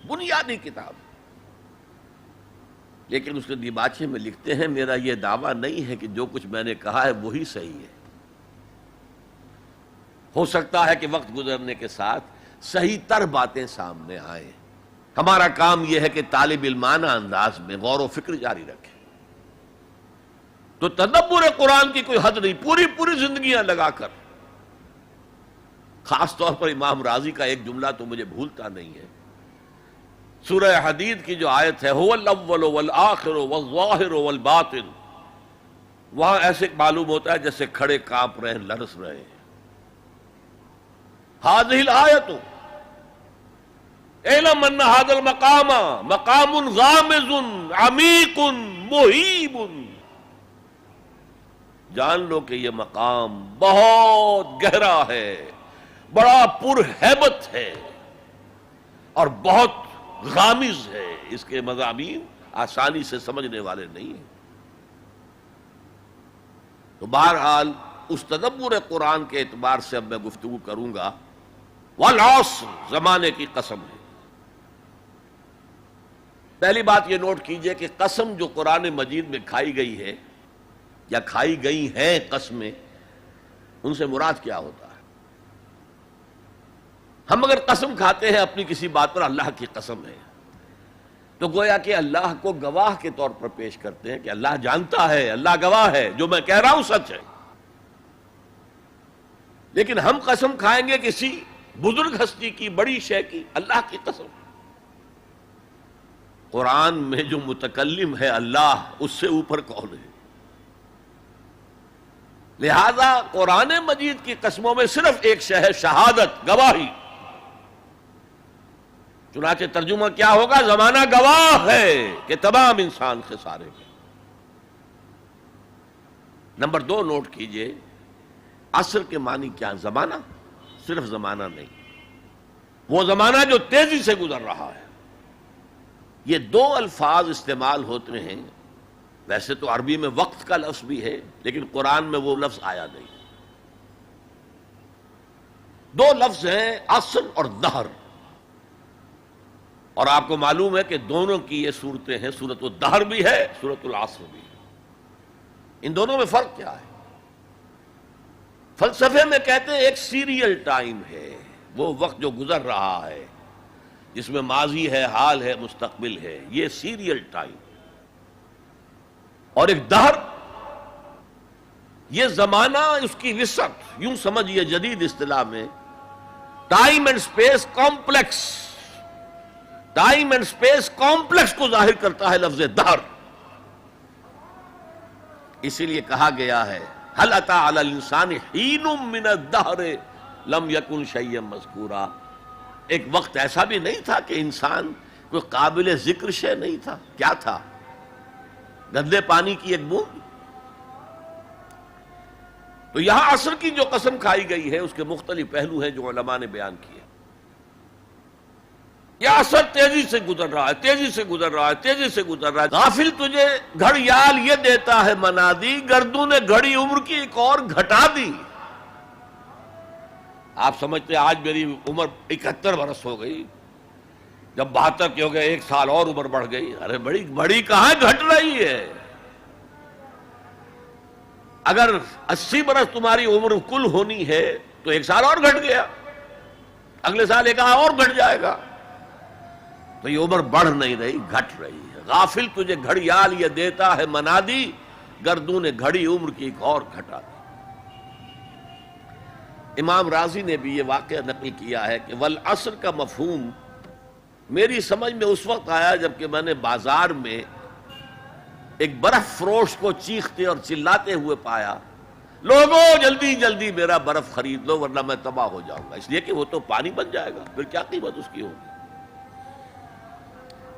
بنیادی کتاب. لیکن اس کے دیباچے میں لکھتے ہیں میرا یہ دعویٰ نہیں ہے کہ جو کچھ میں نے کہا ہے وہی صحیح ہے. ہو سکتا ہے کہ وقت گزرنے کے ساتھ صحیح تر باتیں سامنے آئیں. ہمارا کام یہ ہے کہ طالب علمانہ انداز میں غور و فکر جاری رکھیں. تو تدبر قرآن کی کوئی حد نہیں، پوری زندگیاں لگا کر. خاص طور پر امام رازی کا ایک جملہ تو مجھے بھولتا نہیں ہے. سورہ حدید کی جو آیت ہے هو الاول والآخر والظاہر والباطن، وہاں ایسے معلوم ہوتا ہے جیسے کھڑے کانپ رہے ہیں، لرز رہے ہیں. هذه الآیت اعلم ان هذا المقام مقام غامض عمیق مہیب. جان لو کہ یہ مقام بہت گہرا ہے، بڑا پرہیبت ہے اور بہت غامض ہے. اس کے مضامین آسانی سے سمجھنے والے نہیں ہیں. تو بہرحال اس تدبر قرآن کے اعتبار سے اب میں گفتگو کروں گا. والعصر، زمانے کی قسم ہے. پہلی بات یہ نوٹ کیجئے کہ قسم جو قرآن مجید میں کھائی گئی ہے یا کھائی گئی ہیں قسمیں، ان سے مراد کیا ہوتا ہے؟ ہم اگر قسم کھاتے ہیں اپنی کسی بات پر، اللہ کی قسم ہے، تو گویا کہ اللہ کو گواہ کے طور پر پیش کرتے ہیں کہ اللہ جانتا ہے، اللہ گواہ ہے، جو میں کہہ رہا ہوں سچ ہے. لیکن ہم قسم کھائیں گے کسی بزرگ ہستی کی، بڑی شے کی، اللہ کی قسم. قرآن میں جو متکلم ہے اللہ، اس سے اوپر کون ہے؟ لہذا قرآن مجید کی قسموں میں صرف ایک شے ہے، شہادت، گواہی. چنانچہ ترجمہ کیا ہوگا؟ زمانہ گواہ ہے کہ تمام انسان خسارے میں. نمبر 2 نوٹ کیجئے، عصر کے معنی کیا؟ زمانہ، صرف زمانہ نہیں، وہ زمانہ جو تیزی سے گزر رہا ہے. یہ 2 الفاظ استعمال ہوتے ہیں. ویسے تو عربی میں وقت کا لفظ بھی ہے، لیکن قرآن میں وہ لفظ آیا نہیں. 2 لفظ ہیں، عصر اور دہر. اور آپ کو معلوم ہے کہ دونوں کی یہ صورتیں ہیں، سورۃ الدہر بھی ہے، سورۃ العصر بھی ہے. ان دونوں میں فرق کیا ہے؟ فلسفے میں کہتے ہیں ایک سیریل ٹائم ہے، وہ وقت جو گزر رہا ہے جس میں ماضی ہے، حال ہے، مستقبل ہے، یہ سیریل ٹائم. اور ایک دہر، یہ زمانہ، اس کی وسعت، یوں سمجھئے جدید اصطلاح میں time and space complex, time and space complex کو ظاہر کرتا ہے لفظ دہر. اسی لیے کہا گیا ہے هل اتى على الانسان حين من الدهر لم يكن شيئا مذكورا. ایک وقت ایسا بھی نہیں تھا کہ انسان کوئی قابل ذکر شے نہیں تھا. کیا تھا؟ گندے پانی کی ایک بوند. تو یہاں عصر کی جو قسم کھائی گئی ہے اس کے مختلف پہلو ہیں جو علماء نے بیان کیے. یہ عصر تیزی سے گزر رہا ہے، تیزی سے گزر رہا ہے، تیزی سے گزر رہا ہے. غافل تجھے گھڑیال یہ دیتا ہے منادی، گردوں نے گھڑی عمر کی ایک اور گھٹا دی. آپ سمجھتے ہیں آج میری عمر 71 برس ہو گئی، جب 72 کے ہو گئے 1 سال اور عمر بڑھ گئی. ارے بڑی کہاں گھٹ رہی ہے؟ اگر 80 برس تمہاری عمر کل ہونی ہے تو 1 سال اور گھٹ گیا، اگلے سال 1 اور گھٹ جائے گا. تو یہ عمر بڑھ نہیں رہی، گھٹ رہی ہے. غافل تجھے گھڑیال یہ دیتا ہے منادی، گردوں نے گھڑی عمر کی ایک اور گھٹا دی. امام راضی نے بھی یہ واقعہ نقل کیا ہے کہ والعصر کا مفہوم میری سمجھ میں اس وقت آیا جب کہ میں نے بازار میں ایک برف فروش کو چیختے اور چلاتے ہوئے پایا، لوگوں جلدی جلدی میرا برف خرید لو ورنہ میں تباہ ہو جاؤں گا. اس لیے کہ وہ تو پانی بن جائے گا، پھر کیا قیمت اس کی ہوگی.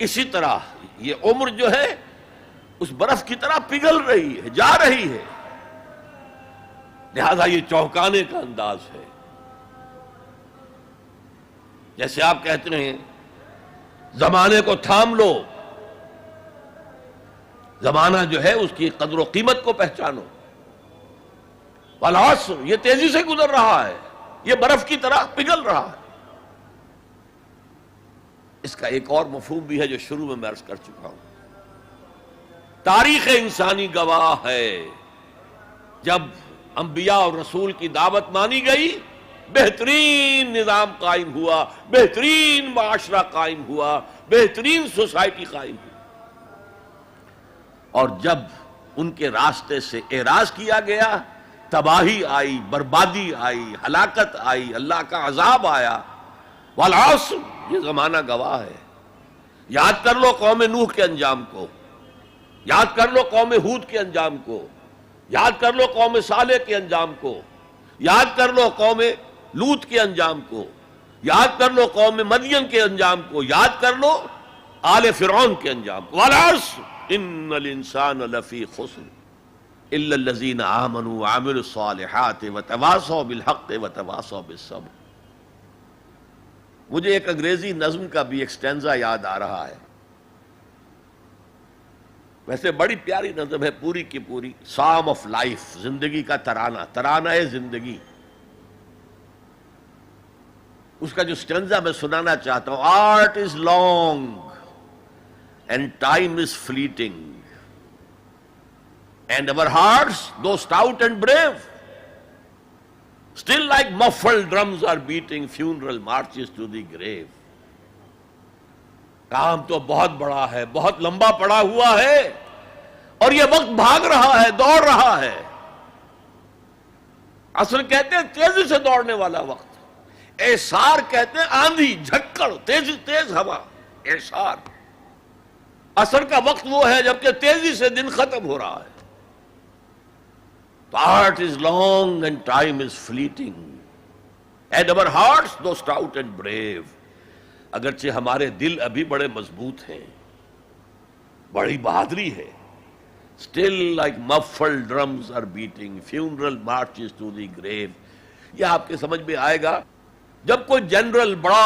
اسی طرح یہ عمر جو ہے اس برف کی طرح پگھل رہی ہے، جا رہی ہے. لہذا یہ چونکانے کا انداز ہے. جیسے آپ کہتے ہیں زمانے کو تھام لو، زمانہ جو ہے اس کی قدر و قیمت کو پہچانو. والعصر، یہ تیزی سے گزر رہا ہے، یہ برف کی طرح پگھل رہا ہے. اس کا ایک اور مفہوم بھی ہے جو شروع میں عرض کر چکا ہوں. تاریخ انسانی گواہ ہے، جب انبیاء اور رسول کی دعوت مانی گئی، بہترین نظام قائم ہوا، بہترین معاشرہ قائم ہوا، بہترین سوسائٹی قائم ہوئی. اور جب ان کے راستے سے اعراض کیا گیا، تباہی آئی، بربادی آئی، ہلاکت آئی، اللہ کا عذاب آیا. والعصر، یہ زمانہ گواہ ہے. یاد کر لو قوم نوح کے انجام کو، یاد کر لو قوم ہود کے انجام کو، یاد کر لو قوم صالح کے انجام کو، یاد کر لو قوم لوط کے انجام کو، یاد کر لو قوم مدین کے انجام کو، یاد کر لو آل فرعون کے انجام کو. والعصر ان الانسان لفی خسر الا الذین آمنوا وعملوا الصالحات وتواصوا بالحق وتواصوا بالصبر. مجھے ایک انگریزی نظم کا بھی ایک سٹینزا یاد آ رہا ہے. ویسے بڑی پیاری نظم ہے، پوری کی پوری سام آف لائف، زندگی کا ترانہ، ترانہ زندگی. اس کا جو سٹینزا میں سنانا چاہتا ہوں: art is long and time is fleeting and our hearts, though stout and brave, still like muffled drums are beating funeral marches to the grave. کام تو بہت بڑا ہے، بہت لمبا پڑا ہوا ہے، اور یہ وقت بھاگ رہا ہے، دوڑ رہا ہے. عصر کہتے ہیں تیزی سے دوڑنے والا وقت. اعصار کہتے ہیں آندھی، جھکڑ، تیز ہوا. اعصار. عصر کا وقت وہ ہے جبکہ تیزی سے دن ختم ہو رہا ہے. Art is long and time is fleeting, and our hearts, though stout and brave. اگرچہ ہمارے دل ابھی بڑے مضبوط ہیں، بڑی بہادری ہے. Still like muffled drums are beating funeral marches to the grave. یہ آپ کے سمجھ میں آئے گا جب کوئی جنرل، بڑا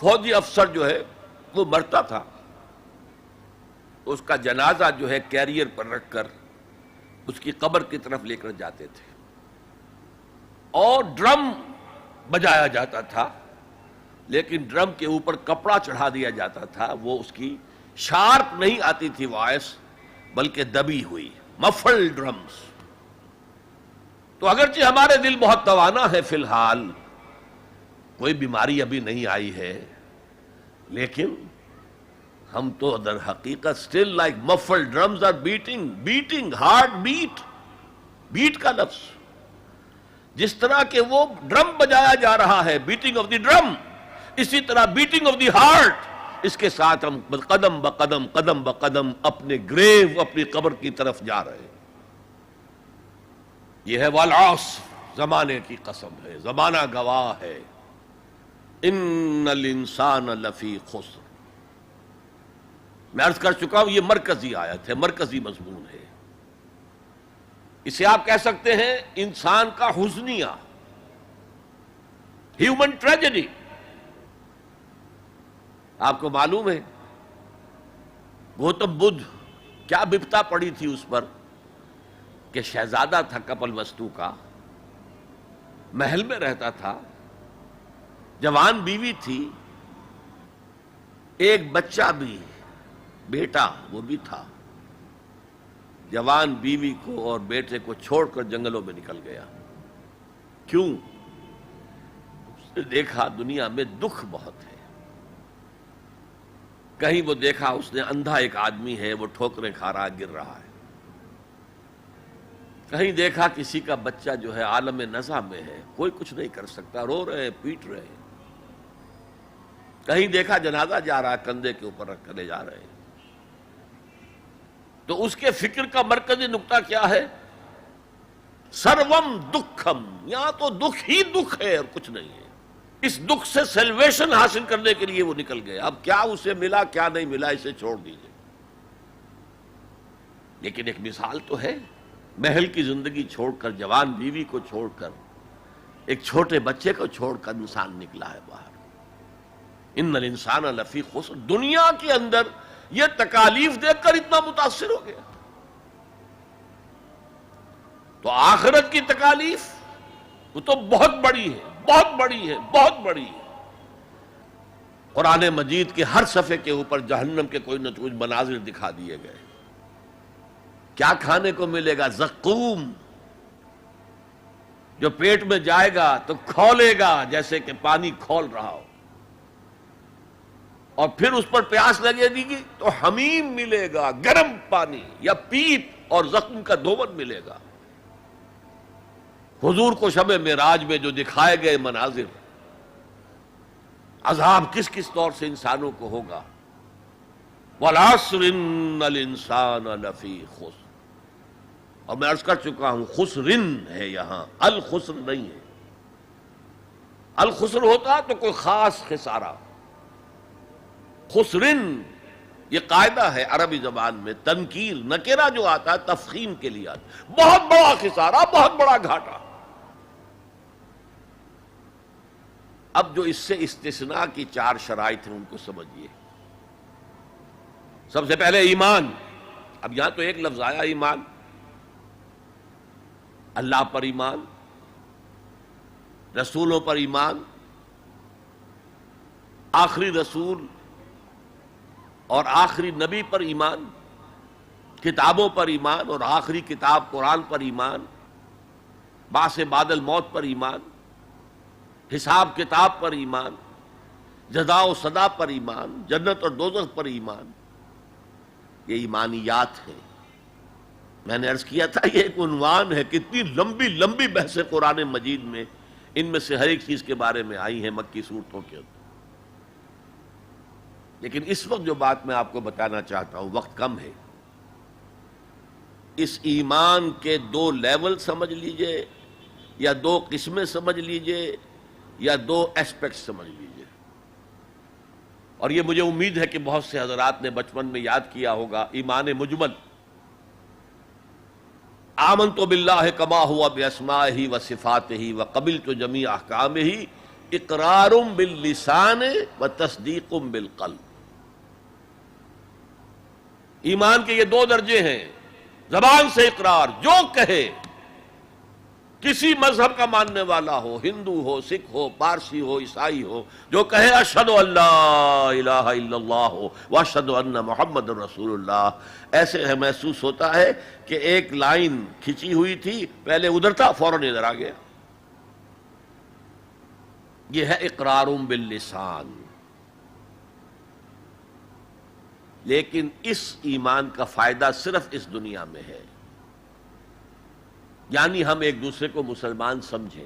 فوجی افسر جو ہے وہ مرتا تھا، اس کا جنازہ جو ہے کیریئر پر رکھ کر اس کی قبر کی طرف لے کر جاتے تھے، اور ڈرم بجایا جاتا تھا، لیکن ڈرم کے اوپر کپڑا چڑھا دیا جاتا تھا. وہ اس کی شارپ نہیں آتی تھی وائس، بلکہ دبی ہوئی، مفل ڈرمز. تو اگرچہ ہمارے دل بہت توانا ہے، فی الحال کوئی بیماری ابھی نہیں آئی ہے، لیکن ہم تو در حقیقت still like muffled drums are beating heart beat کا لفظ جس طرح کہ وہ ڈرم بجایا جا رہا ہے، بیٹنگ آف دی ڈرم، اسی طرح بیٹنگ آف دی ہارٹ، اس کے ساتھ ہم قدم بقدم اپنے گریو، اپنی قبر کی طرف جا رہے ہیں. یہ ہے والعصر، زمانے کی قسم ہے، زمانہ گواہ ہے. ان الانسان لفی خسر. میں عرض کر چکا ہوں یہ مرکزی آیت ہے، مرکزی مضمون ہے. اسے آپ کہہ سکتے ہیں انسان کا حزنیہ، ہیومن ٹریجڈی. آپ کو معلوم ہے گوتم بدھ کیا بپتا پڑی تھی اس پر کہ شہزادہ تھا کپل وستو کا، محل میں رہتا تھا، جوان بیوی تھی، ایک بچہ بھی، بیٹا وہ بھی تھا. جوان بیوی کو اور بیٹے کو چھوڑ کر جنگلوں میں نکل گیا. کیوں؟ اس نے دیکھا دنیا میں دکھ بہت ہے. کہیں وہ دیکھا اس نے اندھا ایک آدمی ہے، وہ ٹھوکریں کھا رہا، گر رہا ہے. کہیں دیکھا کسی کا بچہ جو ہے عالم نزع میں ہے، کوئی کچھ نہیں کر سکتا، رو رہے ہیں، پیٹ رہے ہیں. کہیں دیکھا جنازہ جا رہا ہے، کندھے کے اوپر رکھ کر لے جا رہے ہیں. تو اس کے فکر کا مرکزی نقطہ کیا ہے؟ سروم دکھم، یہاں تو دکھ ہی دکھ ہے اور کچھ نہیں ہے. اس دکھ سے سیلویشن حاصل کرنے کے لیے وہ نکل گئے. اب کیا اسے ملا کیا نہیں ملا اسے چھوڑ دیجئے، لیکن ایک مثال تو ہے. محل کی زندگی چھوڑ کر، جوان بیوی کو چھوڑ کر، ایک چھوٹے بچے کو چھوڑ کر انسان نکلا ہے باہر. ان الانسان لفی خسر. دنیا کے اندر یہ تکالیف دیکھ کر اتنا متاثر ہو گیا، تو آخرت کی تکالیف وہ تو بہت بڑی ہے، بہت بڑی ہے، بہت بڑی ہے. قرآن مجید کے ہر صفحے کے اوپر جہنم کے کوئی نہ کوئی مناظر دکھا دیے گئے. کیا کھانے کو ملے گا؟ زقوم، جو پیٹ میں جائے گا تو کھولے گا جیسے کہ پانی کھول رہا ہو، اور پھر اس پر پیاس لگے گی تو حمیم ملے گا، گرم پانی یا پیپ، اور زخم کا دھون ملے گا. حضور کو شب معراج میں جو دکھائے گئے مناظر، عذاب کس کس طور سے انسانوں کو ہوگا. والعصر ان الانسان لفی خسر. اور میں عرض کر چکا ہوں خسرن ہے یہاں، الخسر نہیں ہے. الخسر ہوتا تو کوئی خاص خسارہ. خسرن یہ قاعدہ ہے عربی زبان میں، تنکیر نکرہ جو آتا ہے تفخیم کے لیے آتا ہے. بہت بڑا خسارہ، بہت بڑا گھاٹا. اب جو اس سے استثناء کی 4 شرائط ہیں ان کو سمجھیے. سب سے پہلے ایمان. اب یہاں تو ایک لفظ آیا ایمان. اللہ پر ایمان، رسولوں پر ایمان، آخری رسول اور آخری نبی پر ایمان، کتابوں پر ایمان اور آخری کتاب قرآن پر ایمان، بعث بعد الموت پر ایمان، حساب کتاب پر ایمان، جزا و سزا پر ایمان، جنت اور دوزخ پر ایمان. یہ ایمانیات ہیں. میں نے عرض کیا تھا یہ ایک عنوان ہے. کتنی لمبی لمبی بحثیں قرآن مجید میں ان میں سے ہر ایک چیز کے بارے میں آئی ہیں مکی صورتوں کے اندر. لیکن اس وقت جو بات میں آپ کو بتانا چاہتا ہوں، وقت کم ہے، اس ایمان کے 2 لیول سمجھ لیجئے، یا 2 قسمیں سمجھ لیجئے، یا 2 ایسپیکٹ سمجھ لیجئے. اور یہ مجھے امید ہے کہ بہت سے حضرات نے بچپن میں یاد کیا ہوگا. ایمان مجمل، آمنت باللہ کما ہوا باسمائہ وصفاتہ وقبلت جمیع احکامہ اقرار باللسان وتصدیق بالقلب. ایمان کے یہ 2 درجے ہیں. زبان سے اقرار، جو کہے کسی مذہب کا ماننے والا ہو، ہندو ہو، سکھ ہو، پارسی ہو، عیسائی ہو، جو کہے اشہد ان لا الہ الا اللہ واشہد ان محمد رسول اللہ، ایسے ہے محسوس ہوتا ہے کہ ایک لائن کھینچی ہوئی تھی، پہلے ادھر تھا فوراً ادھر آ گیا۔ یہ ہے اقرار باللسان۔ لیکن اس ایمان کا فائدہ صرف اس دنیا میں ہے، یعنی ہم ایک دوسرے کو مسلمان سمجھیں۔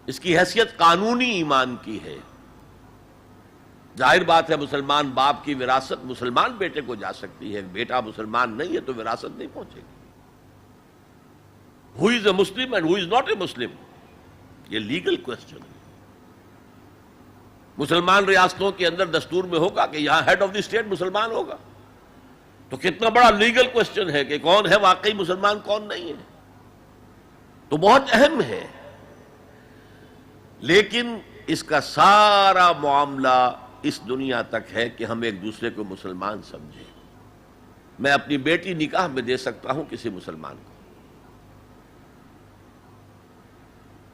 اس کی حیثیت قانونی ایمان کی ہے۔ ظاہر بات ہے مسلمان باپ کی وراثت مسلمان بیٹے کو جا سکتی ہے، بیٹا مسلمان نہیں ہے تو وراثت نہیں پہنچے گی۔ ہو از اے Muslim and who is not a مسلم، یہ لیگل کوسچن ہے۔ مسلمان ریاستوں کے اندر دستور میں ہوگا کہ یہاں ہیڈ آف دی اسٹیٹ مسلمان ہوگا، تو کتنا بڑا لیگل کوسچن ہے کہ کون ہے واقعی مسلمان کون نہیں ہے، تو بہت اہم ہے۔ لیکن اس کا سارا معاملہ اس دنیا تک ہے کہ ہم ایک دوسرے کو مسلمان سمجھیں۔ میں اپنی بیٹی نکاح میں دے سکتا ہوں کسی مسلمان کو۔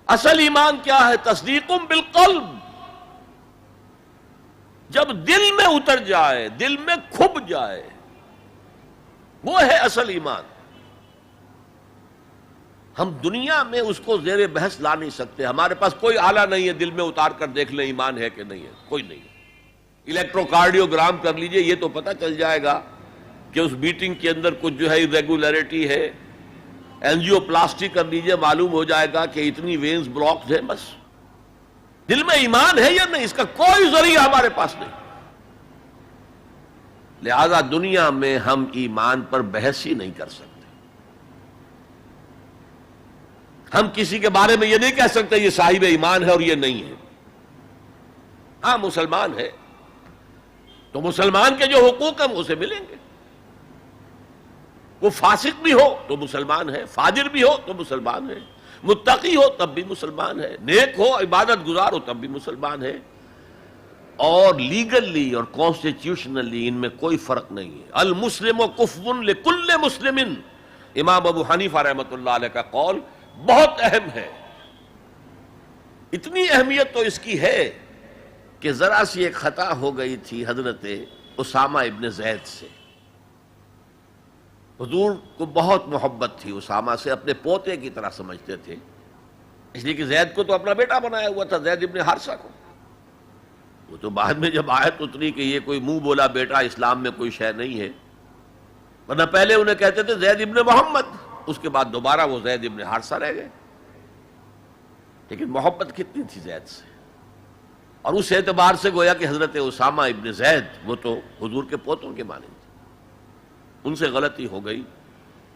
اصل ایمان کیا ہے؟ تصدیق بالقلب، جب دل میں اتر جائے، دل میں کھب جائے، وہ ہے اصل ایمان۔ ہم دنیا میں اس کو زیر بحث لا نہیں سکتے، ہمارے پاس کوئی آلہ نہیں ہے دل میں اتار کر دیکھ لیں ایمان ہے کہ نہیں ہے، کوئی نہیں ہے۔ الیکٹروکارڈیوگرام کر لیجئے، یہ تو پتہ چل جائے گا کہ اس بیٹنگ کے اندر کچھ جو ہے irregularity ہے۔ اینجیو پلاسٹی کر لیجئے، معلوم ہو جائے گا کہ اتنی وینز بلاکڈ ہیں۔ بس دل میں ایمان ہے یا نہیں، اس کا کوئی ذریعہ ہمارے پاس نہیں۔ لہذا دنیا میں ہم ایمان پر بحث ہی نہیں کر سکتے۔ ہم کسی کے بارے میں یہ نہیں کہہ سکتے یہ صاحب ایمان ہے اور یہ نہیں ہے۔ ہاں مسلمان ہے تو مسلمان کے جو حقوق ہیں اسے ملیں گے۔ وہ فاسق بھی ہو تو مسلمان ہے، فاجر بھی ہو تو مسلمان ہے، متقی ہو تب بھی مسلمان ہے، نیک ہو عبادت گزار ہو تب بھی مسلمان ہے۔ اور لیگلی اور کانسٹیٹیوشنلی ان میں کوئی فرق نہیں ہے۔ المسلم کفو لکل مسلم، امام ابو حنیفہ رحمۃ اللہ علیہ کا قول بہت اہم ہے۔ اتنی اہمیت تو اس کی ہے کہ ذرا سی ایک خطا ہو گئی تھی حضرت اسامہ ابن زید سے۔ حضور کو بہت محبت تھی اسامہ سے، اپنے پوتے کی طرح سمجھتے تھے، اس لیے کہ زید کو تو اپنا بیٹا بنایا ہوا تھا، زید ابن حارثہ کو۔ وہ تو بعد میں جب آیت اتری کہ یہ کوئی منہ بولا بیٹا اسلام میں کوئی شے نہیں ہے، ورنہ پہلے انہیں کہتے تھے زید ابن محمد، اس کے بعد دوبارہ وہ زید ابن حارثہ رہ گئے۔ لیکن محبت کتنی تھی زید سے، اور اس اعتبار سے گویا کہ حضرت اسامہ ابن زید وہ تو حضور کے پوتوں کے مانند تھے۔ ان سے غلطی ہو گئی،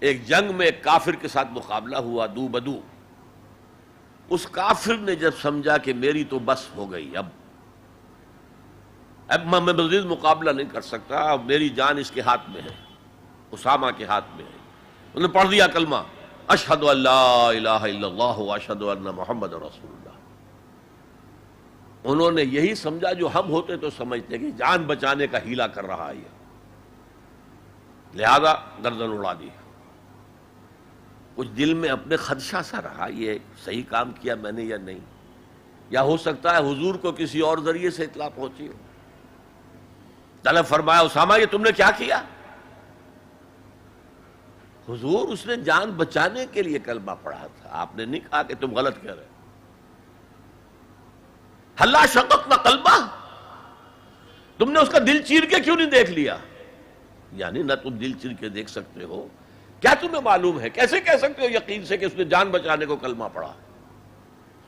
ایک جنگ میں ایک کافر کے ساتھ مقابلہ ہوا دو بدو۔ اس کافر نے جب سمجھا کہ میری تو بس ہو گئی، اب میں مزید مقابلہ نہیں کر سکتا، اب میری جان اس کے ہاتھ میں ہے، اسامہ کے ہاتھ میں ہے، انہوں نے پڑھ دیا کلمہ اشہد ان لا الہ الا اللہ واشہد ان محمد رسول اللہ۔ انہوں نے یہی سمجھا جو ہم ہوتے تو سمجھتے کہ جان بچانے کا ہیلا کر رہا ہے، لہذا گردن اڑا دی۔ کچھ دل میں اپنے خدشہ سا رہا یہ صحیح کام کیا میں نے یا نہیں، یا ہو سکتا ہے حضور کو کسی اور ذریعے سے اطلاع پہنچی ہو۔ طلب فرمایا اسامہ یہ تم نے کیا کیا؟ حضور اس نے جان بچانے کے لیے کلمہ پڑھا تھا، آپ نے نہیں کہا کہ تم غلط کہہ رہے۔ ہلا شققنا قلبہ، تم نے اس کا دل چیر کے کیوں نہیں دیکھ لیا؟ یعنی نہ تم دل چیر کے دیکھ سکتے ہو، کیا تمہیں معلوم ہے، کیسے کہہ سکتے ہو یقین سے کہ اس نے جان بچانے کو کلمہ پڑھا؟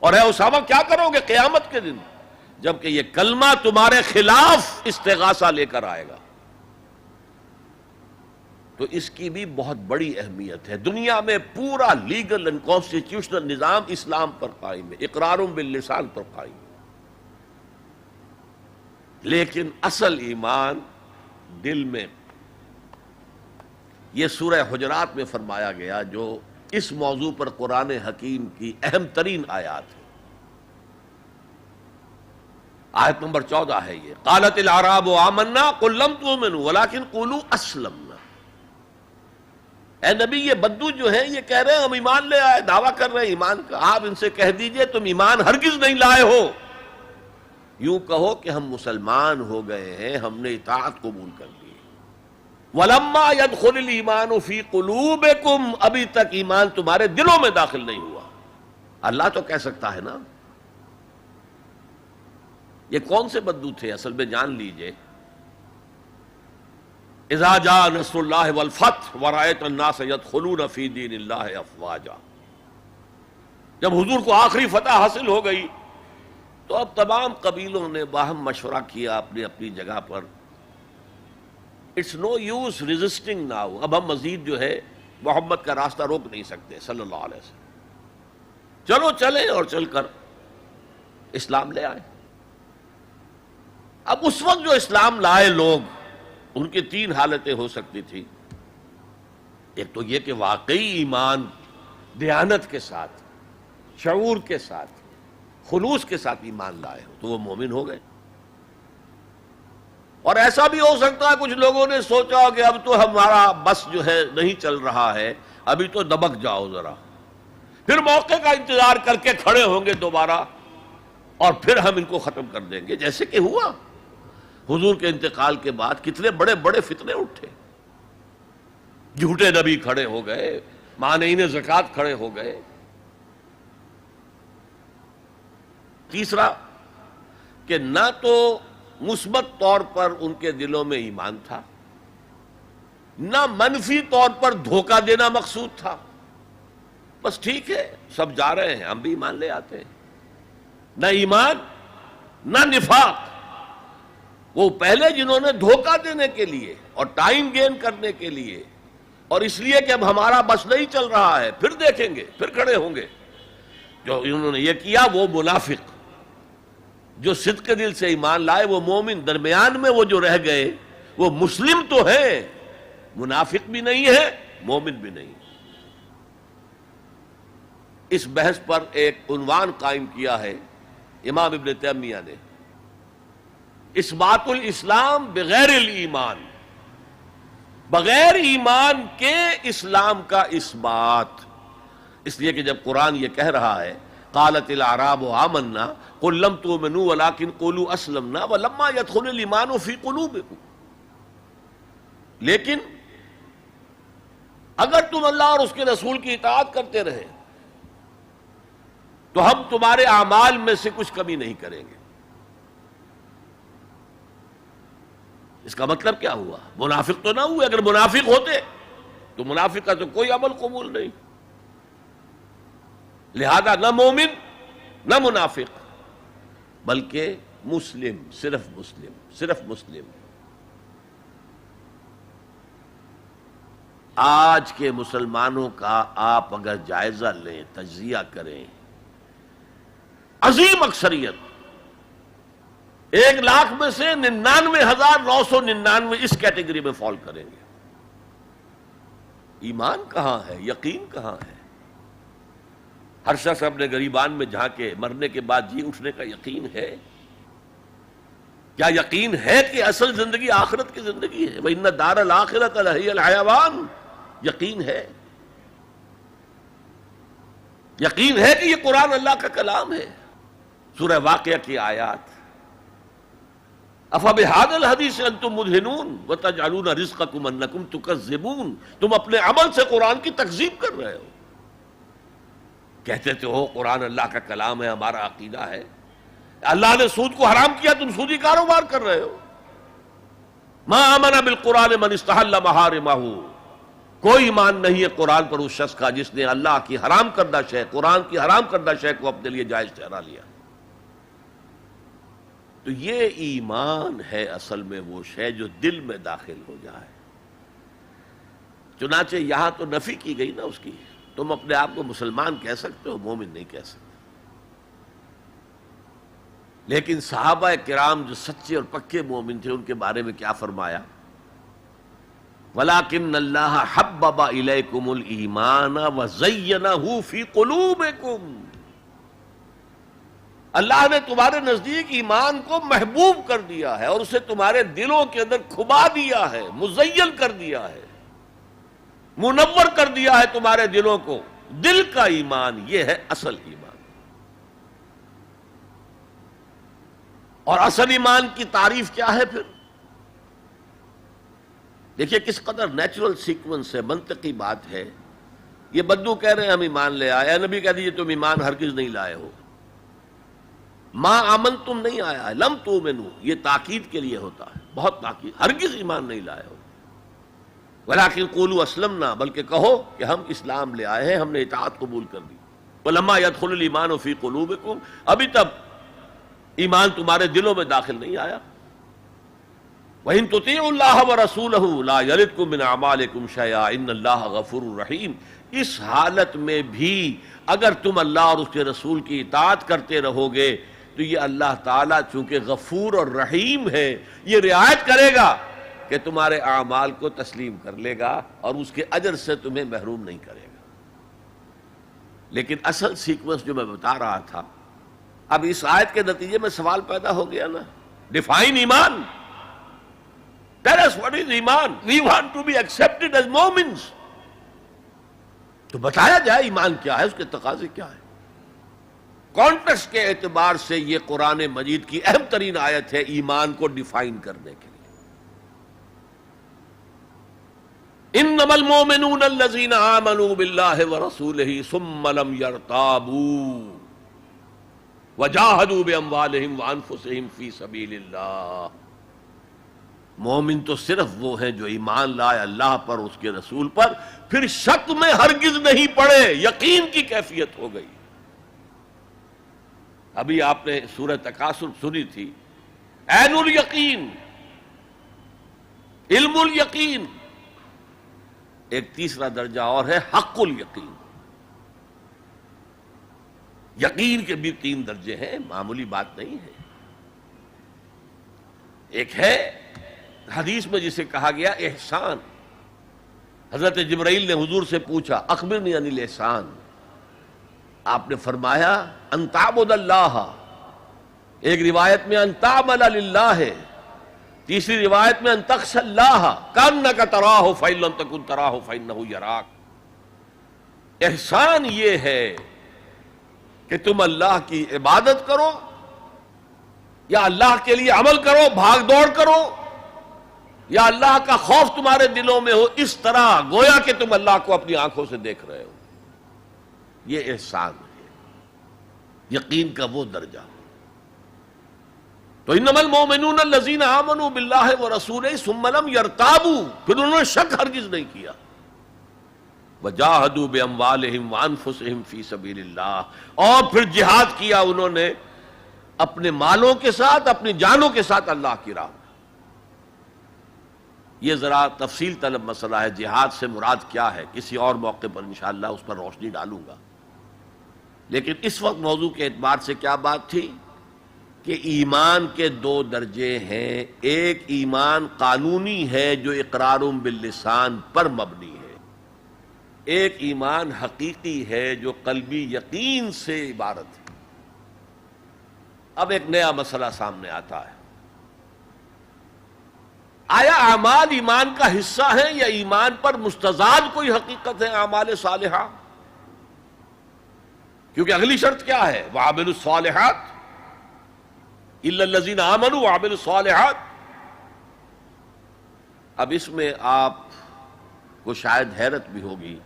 اور اے اسامہ کیا کرو گے قیامت کے دن جبکہ یہ کلمہ تمہارے خلاف استغاثہ لے کر آئے گا؟ تو اس کی بھی بہت بڑی اہمیت ہے. دنیا میں پورا لیگل اینڈ کانسٹیٹیوشنل نظام اسلام پر قائم ہے، اقرار باللسان پر قائم ہے. لیکن اصل ایمان دل میں. یہ سورہ حجرات میں فرمایا گیا جو اس موضوع پر قرآن حکیم کی اہم ترین آیات ہے. آیت نمبر 14 ہے یہ. قالت الاعراب آمنا قل لم تؤمنوا ولکن قولوا اسلمنا. اے نبی یہ بدو جو ہیں یہ کہہ رہے ہیں ہم ایمان لے آئے، دعویٰ کر رہے ہیں ایمان کا. آپ ان سے کہہ دیجئے تم ایمان ہرگز نہیں لائے ہو، یوں کہو کہ ہم مسلمان ہو گئے ہیں، ہم نے اطاعت قبول کر لی. وَلَمَّا يَدْخُلِ الْإِيمَانُ فِي قُلُوبِكُمْ، ابھی تک ایمان تمہارے دلوں میں داخل نہیں ہوا. اللہ تو کہہ سکتا ہے نا. یہ کون سے بدو تھے اصل میں جان لیجئے. اذا جاء نصر اللہ والفتح ورأیت الناس يدخلون فی دین اللہ افواجا. جب حضور کو آخری فتح حاصل ہو گئی تو اب تمام قبیلوں نے باہم مشورہ کیا اپنی اپنی جگہ پر. It's no use resisting now. اب ہم مزید جو ہے محمد کا راستہ روک نہیں سکتے صلی اللہ علیہ وسلم. چلو چلیں اور چل کر اسلام لے آئے. اب اس وقت جو اسلام لائے لوگ ان کی تین حالتیں ہو سکتی تھی. ایک تو یہ کہ واقعی ایمان دیانت کے ساتھ، شعور کے ساتھ، خلوص کے ساتھ ایمان لائے ہو تو وہ مومن ہو گئے. اور ایسا بھی ہو سکتا ہے کچھ لوگوں نے سوچا کہ اب تو ہمارا بس جو ہے نہیں چل رہا ہے، ابھی تو دبک جاؤ ذرا، پھر موقع کا انتظار کر کے کھڑے ہوں گے دوبارہ اور پھر ہم ان کو ختم کر دیں گے. جیسے کہ ہوا حضور کے انتقال کے بعد کتنے بڑے بڑے فتنے اٹھے. جھوٹے نبی کھڑے ہو گئے، مانعین زکوٰۃ کھڑے ہو گئے. تیسرا کہ نہ تو مثبت طور پر ان کے دلوں میں ایمان تھا، نہ منفی طور پر دھوکہ دینا مقصود تھا. بس ٹھیک ہے سب جا رہے ہیں ہم بھی ایمان لے آتے ہیں. نہ ایمان نہ نفاق. وہ پہلے جنہوں نے دھوکہ دینے کے لیے اور ٹائم گین کرنے کے لیے اور اس لیے کہ اب ہمارا بس نہیں چل رہا ہے پھر دیکھیں گے پھر کھڑے ہوں گے، جو انہوں نے یہ کیا وہ منافق. جو صدق کے دل سے ایمان لائے وہ مومن. درمیان میں وہ جو رہ گئے وہ مسلم تو ہیں، منافق بھی نہیں ہے، مومن بھی نہیں. اس بحث پر ایک عنوان قائم کیا ہے امام ابن تیمیہ نے، اثبات الاسلام بغیر الایمان. بغیر ایمان کے اسلام کا اثبات. اس لیے کہ جب قرآن یہ کہہ رہا ہے قالت الاعراب آمنا قل لم تؤمنوا ولکن قولوا اسلمنا ولما يدخل الایمان فی قلوبکم، لیکن اگر تم اللہ اور اس کے رسول کی اطاعت کرتے رہے تو ہم تمہارے اعمال میں سے کچھ کمی نہیں کریں گے. اس کا مطلب کیا ہوا؟ منافق تو نہ ہوئے. اگر منافق ہوتے تو منافق کا تو کوئی عمل قبول نہیں. لہذا نہ مومن نہ منافق بلکہ مسلم، صرف مسلم، صرف مسلم. آج کے مسلمانوں کا آپ اگر جائزہ لیں، تجزیہ کریں، عظیم اکثریت 1,00,000 میں سے 99,999 اس کیٹیگری میں فال کریں گے. ایمان کہاں ہے؟ یقین کہاں ہے؟ ہر شخص اپنے گریبان میں جھانکے مرنے کے بعد جی اٹھنے کا یقین ہے؟ کیا یقین ہے کہ اصل زندگی آخرت کی زندگی ہے؟ وَإِنَّ دَارَ الْآخِرَةَ لَهِيَ الْحَيَوَانُ. یقین ہے؟ یقین ہے کہ یہ قرآن اللہ کا کلام ہے؟ سورہ واقعہ کی آیات. أَفَبِهَذَا الْحَدِيثِ أَنْتُمْ مُدْهِنُونَ وَتَجْعَلُونَ رِزْقَكُمْ أَنَّكُمْ تُكَذِّبُونَ. تم اپنے عمل سے قرآن کی تکذیب کر رہے ہو. کہتے تو ہو قرآن اللہ کا کلام ہے، ہمارا عقیدہ ہے. اللہ نے سود کو حرام کیا، تم سودی کاروبار کر رہے ہو. ما آمن بالقرآن من استحل محارمہ. کوئی ایمان نہیں ہے قرآن پر اس شخص کا جس نے اللہ کی حرام کردہ شے، قرآن کی حرام کردہ شے کو اپنے لیے جائز ٹھہرا لیا. تو یہ ایمان ہے اصل میں وہ شے جو دل میں داخل ہو جائے. چنانچہ یہاں تو نفی کی گئی نا اس کی. تم اپنے آپ کو مسلمان کہہ سکتے ہو، مومن نہیں کہہ سکتے. لیکن صحابہ کرام جو سچے اور پکے مومن تھے ان کے بارے میں کیا فرمایا؟ وَلَٰكِنَّ اللَّهَ حَبَّبَ إِلَيْكُمُ الْإِيمَانَ وَزَيَّنَهُ فِي قُلُوبِكُمْ. اللہ نے تمہارے نزدیک ایمان کو محبوب کر دیا ہے اور اسے تمہارے دلوں کے اندر کھبا دیا ہے، مزین کر دیا ہے، منور کر دیا ہے تمہارے دلوں کو. دل کا ایمان یہ ہے اصل ایمان. اور اصل ایمان کی تعریف کیا ہے پھر؟ دیکھیے کس قدر نیچرل سیکوینس ہے، منطقی بات ہے. یہ بدو کہہ رہے ہیں ہم ایمان لے آئے، اے نبی کہہ دیجئے تم ایمان ہرگز نہیں لائے ہو. ما آمن تم نہیں آیا ہے، لم تؤمنوا یہ تاکید کے لیے ہوتا ہے، بہت تاکید. ہرگز ایمان نہیں لائے ہو. ولیکن قولوا اسلمنا بلکہ کہو کہ ہم اسلام لے آئے ہیں، ہم نے اطاعت قبول کر دی. ولما يدخل الایمان فی قلوبکم ابھی تک ایمان تمہارے دلوں میں داخل نہیں آیا. وَإِن تُطِيعُوا اللَّهَ وَرَسُولَهُ لَا يَلِدْكُم مِّنْ أَعْمَالِكُمْ شَيْئًا إِنَّ اللَّهَ غَفُورٌ رَحِيمٌ. اس حالت میں بھی اگر تم اللہ اور اس کے رسول کی اطاعت کرتے رہو گے تو یہ اللہ تعالیٰ چونکہ غفور اور رحیم ہے یہ رعایت کرے گا کہ تمہارے اعمال کو تسلیم کر لے گا اور اس کے اجر سے تمہیں محروم نہیں کرے گا. لیکن اصل سیکوینس جو میں بتا رہا تھا، اب اس آیت کے نتیجے میں سوال پیدا ہو گیا نا. ڈیفائن ایمان. Tell us what is ایمان. We want to be accepted as Momins. تو بتایا جائے ایمان کیا ہے، اس کے تقاضے کیا ہے. کانٹیکسٹ کے اعتبار سے یہ قرآن مجید کی اہم ترین آیت ہے ایمان کو ڈیفائن کرنے کے لیے. انما المؤمنون الذین آمنوا باللہ ورسولہ ثم لم یرتابوا وجاہدوا باموالہم وانفسہم فی سبیل اللہ. مومن تو صرف وہ ہیں جو ایمان لائے اللہ پر، اس کے رسول پر، پھر شک میں ہرگز نہیں پڑے، یقین کی کیفیت ہو گئی. ابھی آپ نے سورہ تکاثر سنی تھی. عین الیقین، علم الیقین. ایک تیسرا درجہ اور ہے حق الیقین. یقین کے بھی 3 درجے ہیں، معمولی بات نہیں ہے. ایک ہے حدیث میں جسے کہا گیا احسان. حضرت جبرائیل نے حضور سے پوچھا اخبرنی عن الاحسان. آپ نے فرمایا ان تعبد اللہ. ایک روایت میں ان تعمل للہ ہے، تیسری روایت میں ان تخشى اللہ کانک تراہ فإن لم تکن تراہ فإنہ یراک. احسان یہ ہے کہ تم اللہ کی عبادت کرو یا اللہ کے لیے عمل کرو، بھاگ دوڑ کرو، یا اللہ کا خوف تمہارے دلوں میں ہو اس طرح گویا کہ تم اللہ کو اپنی آنکھوں سے دیکھ رہے ہو. یہ احسان ہے، یقین کا وہ درجہ. تو انما المؤمنون الذین آمنوا باللہ ورسولہ ثم لم یرتابوا، پھر انہوں نے شک ہرگز نہیں کیا. وجاہدوا باموالہم وانفسہم فی سبیل اللہ، اور پھر جہاد کیا انہوں نے اپنے مالوں کے ساتھ، اپنی جانوں کے ساتھ اللہ کی راہ میں. یہ ذرا تفصیل طلب مسئلہ ہے، جہاد سے مراد کیا ہے، کسی اور موقع پر انشاءاللہ اس پر روشنی ڈالوں گا. لیکن اس وقت موضوع کے اعتبار سے کیا بات تھی کہ ایمان کے 2 درجے ہیں. ایک ایمان قانونی ہے جو اقرار باللسان پر مبنی ہے، ایک ایمان حقیقی ہے جو قلبی یقین سے عبارت ہے. اب ایک نیا مسئلہ سامنے آتا ہے، آیا اعمال ایمان کا حصہ ہیں یا ایمان پر مستزاد کوئی حقیقت ہے اعمال صالحہ؟ کیونکہ اگلی شرط کیا ہے؟ وَعَمِلُوا الصَّالِحَاتِ إِلَّا الَّذِينَ آمَنُوا وَعَمِلُوا الصَّالِحَاتِ. اب اس میں آپ کو شاید حیرت بھی ہوگی،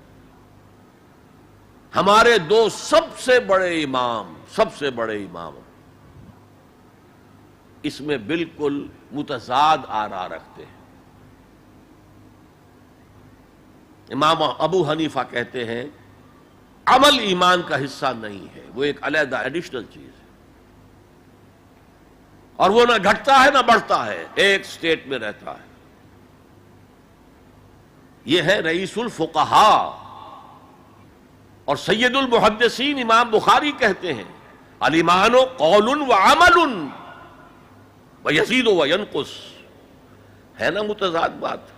ہمارے 2 سب سے بڑے امام اس میں بالکل متضاد آراء رکھتے ہیں. امام ابو حنیفہ کہتے ہیں عمل ایمان کا حصہ نہیں ہے، وہ ایک علیحدہ ایڈیشنل چیز ہے، اور وہ نہ گھٹتا ہے نہ بڑھتا ہے، ایک سٹیٹ میں رہتا ہے. یہ ہے رئیس الفقہاء، اور سید المحدثین امام بخاری کہتے ہیں الایمان قول وعمل ویزید وینقص. ہے نا متضاد بات؟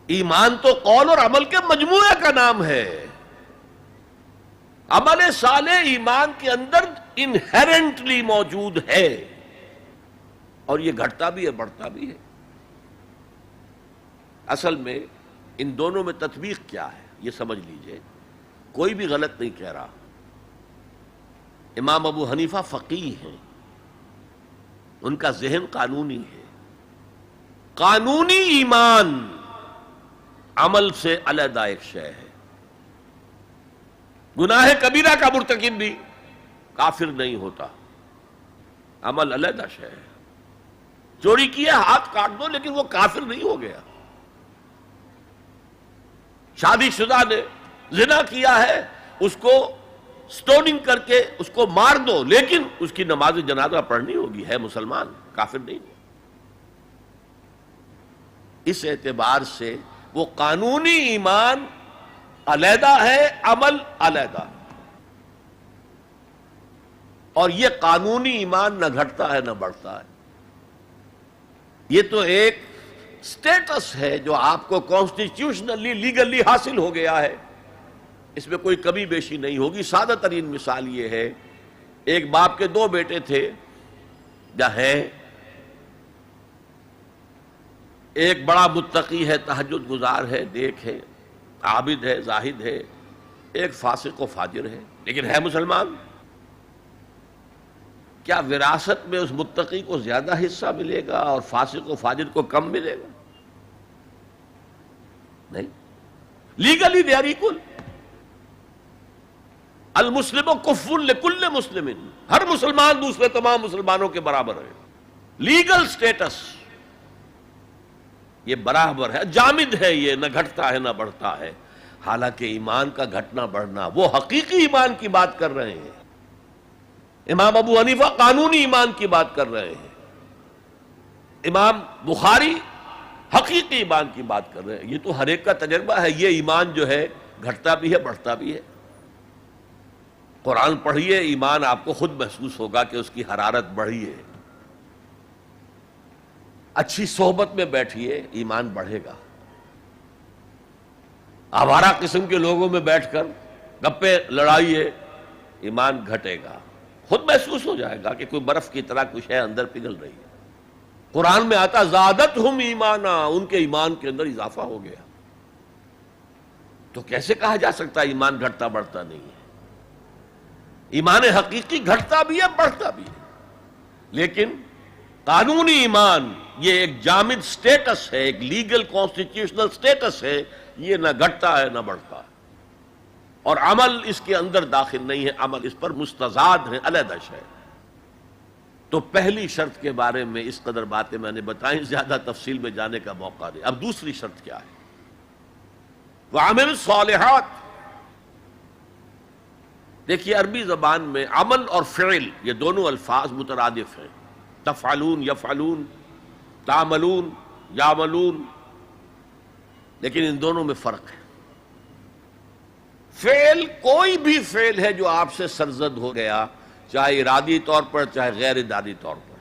ایمان تو قول اور عمل کے مجموعے کا نام ہے. عمل صالح ایمان کے اندر انہیرنٹلی موجود ہے، اور یہ گھٹتا بھی ہے بڑھتا بھی ہے. اصل میں ان دونوں میں تطبیق کیا ہے یہ سمجھ لیجئے. کوئی بھی غلط نہیں کہہ رہا. امام ابو حنیفہ فقیہ ہیں، ان کا ذہن قانونی ہے. قانونی ایمان عمل سے علیحدہ ایک شے ہے. گناہ کبیرہ کا مرتکب بھی کافر نہیں ہوتا، عمل علیحدہ شے ہے. چوری کیا ہاتھ کاٹ دو لیکن وہ کافر نہیں ہو گیا. شادی شدہ نے زنا کیا ہے، اس کو سٹوننگ کر کے اس کو مار دو لیکن اس کی نماز جنازہ پڑھنی ہوگی، ہے مسلمان، کافر نہیں. اس اعتبار سے وہ قانونی ایمان علیحدہ ہے، عمل علیحدہ. اور یہ قانونی ایمان نہ گھٹتا ہے نہ بڑھتا ہے. یہ تو ایک سٹیٹس ہے جو آپ کو کانسٹیٹیوشنلی لیگلی حاصل ہو گیا ہے، اس میں کوئی کمی بیشی نہیں ہوگی. سادہ ترین مثال یہ ہے، ایک باپ کے دو بیٹے تھے یا ہیں. ایک بڑا متقی ہے، تہجد گزار ہے، نیک ہے، عابد ہے، زاہد ہے. ایک فاسق و فاجر ہے لیکن ہے مسلمان. کیا وراثت میں اس متقی کو زیادہ حصہ ملے گا اور فاسق و فاجر کو کم ملے گا؟ نہیں. Legally they are equal. المسلم کف لکل مسلم، ہر مسلمان دوسرے تمام مسلمانوں کے برابر ہے. لیگل سٹیٹس یہ برابر ہے، جامد ہے، یہ نہ گھٹتا ہے نہ بڑھتا ہے. حالانکہ ایمان کا گھٹنا بڑھنا وہ حقیقی ایمان کی بات کر رہے ہیں. امام ابو حنیفہ قانونی ایمان کی بات کر رہے ہیں، امام بخاری حقیقی ایمان کی بات کر رہے ہیں. یہ تو ہر ایک کا تجربہ ہے. یہ ایمان جو ہے گھٹتا بھی ہے بڑھتا بھی ہے. قرآن پڑھیے، ایمان آپ کو خود محسوس ہوگا کہ اس کی حرارت بڑھی ہے. اچھی صحبت میں بیٹھیے، ایمان بڑھے گا. آوارہ قسم کے لوگوں میں بیٹھ کر گپے لڑائیے، ایمان گھٹے گا. خود محسوس ہو جائے گا کہ کوئی برف کی طرح کچھ ہے اندر پگھل رہی ہے. قرآن میں آتا زادتہم ایمانا، ان کے ایمان کے اندر اضافہ ہو گیا. تو کیسے کہا جا سکتا ہے ایمان گھٹتا بڑھتا نہیں ہے؟ ایمان حقیقی گھٹتا بھی ہے بڑھتا بھی ہے. لیکن قانونی ایمان یہ ایک جامد سٹیٹس ہے، ایک لیگل کانسٹیٹیوشنل سٹیٹس ہے. یہ نہ گھٹتا ہے نہ بڑھتا ہے. اور عمل اس کے اندر داخل نہیں ہے، عمل اس پر مستضاد ہے، علیحدہ شے. تو پہلی شرط کے بارے میں اس قدر باتیں میں نے بتائیں، زیادہ تفصیل میں جانے کا موقع دیں. اب دوسری شرط کیا ہے؟ وَعَمِلُ الصَّالِحَاتِ. دیکھیے عربی زبان میں عمل اور فعل یہ دونوں الفاظ مترادف ہیں. تفعلون، یفعلون، تعملون، یعملون، لیکن ان دونوں میں فرق ہے. فعل کوئی بھی فعل ہے جو آپ سے سرزد ہو گیا، چاہے ارادی طور پر چاہے غیر ارادی طور پر.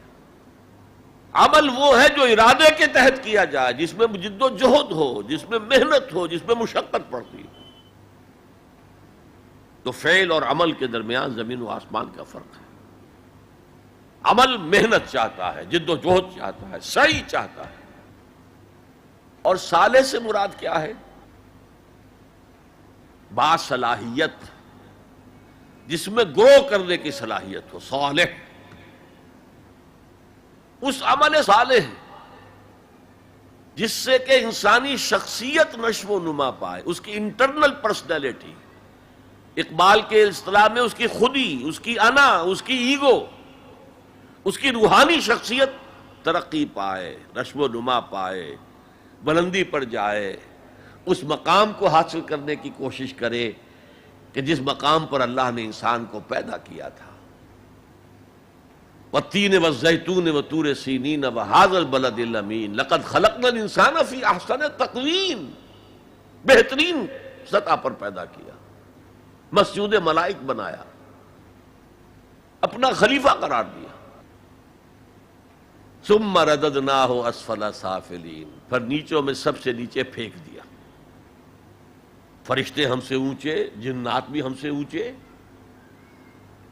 عمل وہ ہے جو ارادے کے تحت کیا جائے، جس میں جد و جہد ہو، جس میں محنت ہو، جس میں مشقت پڑتی ہو. تو فعل اور عمل کے درمیان زمین و آسمان کا فرق ہے. عمل محنت چاہتا ہے، جد و جہد چاہتا ہے، سعی چاہتا ہے. اور صالح سے مراد کیا ہے؟ باصلاحیت، جس میں گرو کرنے کی صلاحیت ہو. صالح اس عمل صالح جس سے کہ انسانی شخصیت نشو و نما پائے، اس کی انٹرنل پرسنالٹی. اقبال کے اصطلاح میں اس کی خودی، اس کی انا، اس کی ایگو، اس کی روحانی شخصیت ترقی پائے، نشو و نما پائے، بلندی پر جائے، اس مقام کو حاصل کرنے کی کوشش کرے کہ جس مقام پر اللہ نے انسان کو پیدا کیا تھا. والتین والزیتون وطور سینین وہذا البلد الامین لقد خلقنا الانسان فی احسن تقویم، بہترین سطح پر پیدا کیا، مسجود ملائک بنایا، اپنا خلیفہ قرار دیا۔ ثم رددناہ اسفل سافلین، پھر نیچوں میں سب سے نیچے پھینک دیا۔ فرشتے ہم سے اونچے، جنات بھی ہم سے اونچے،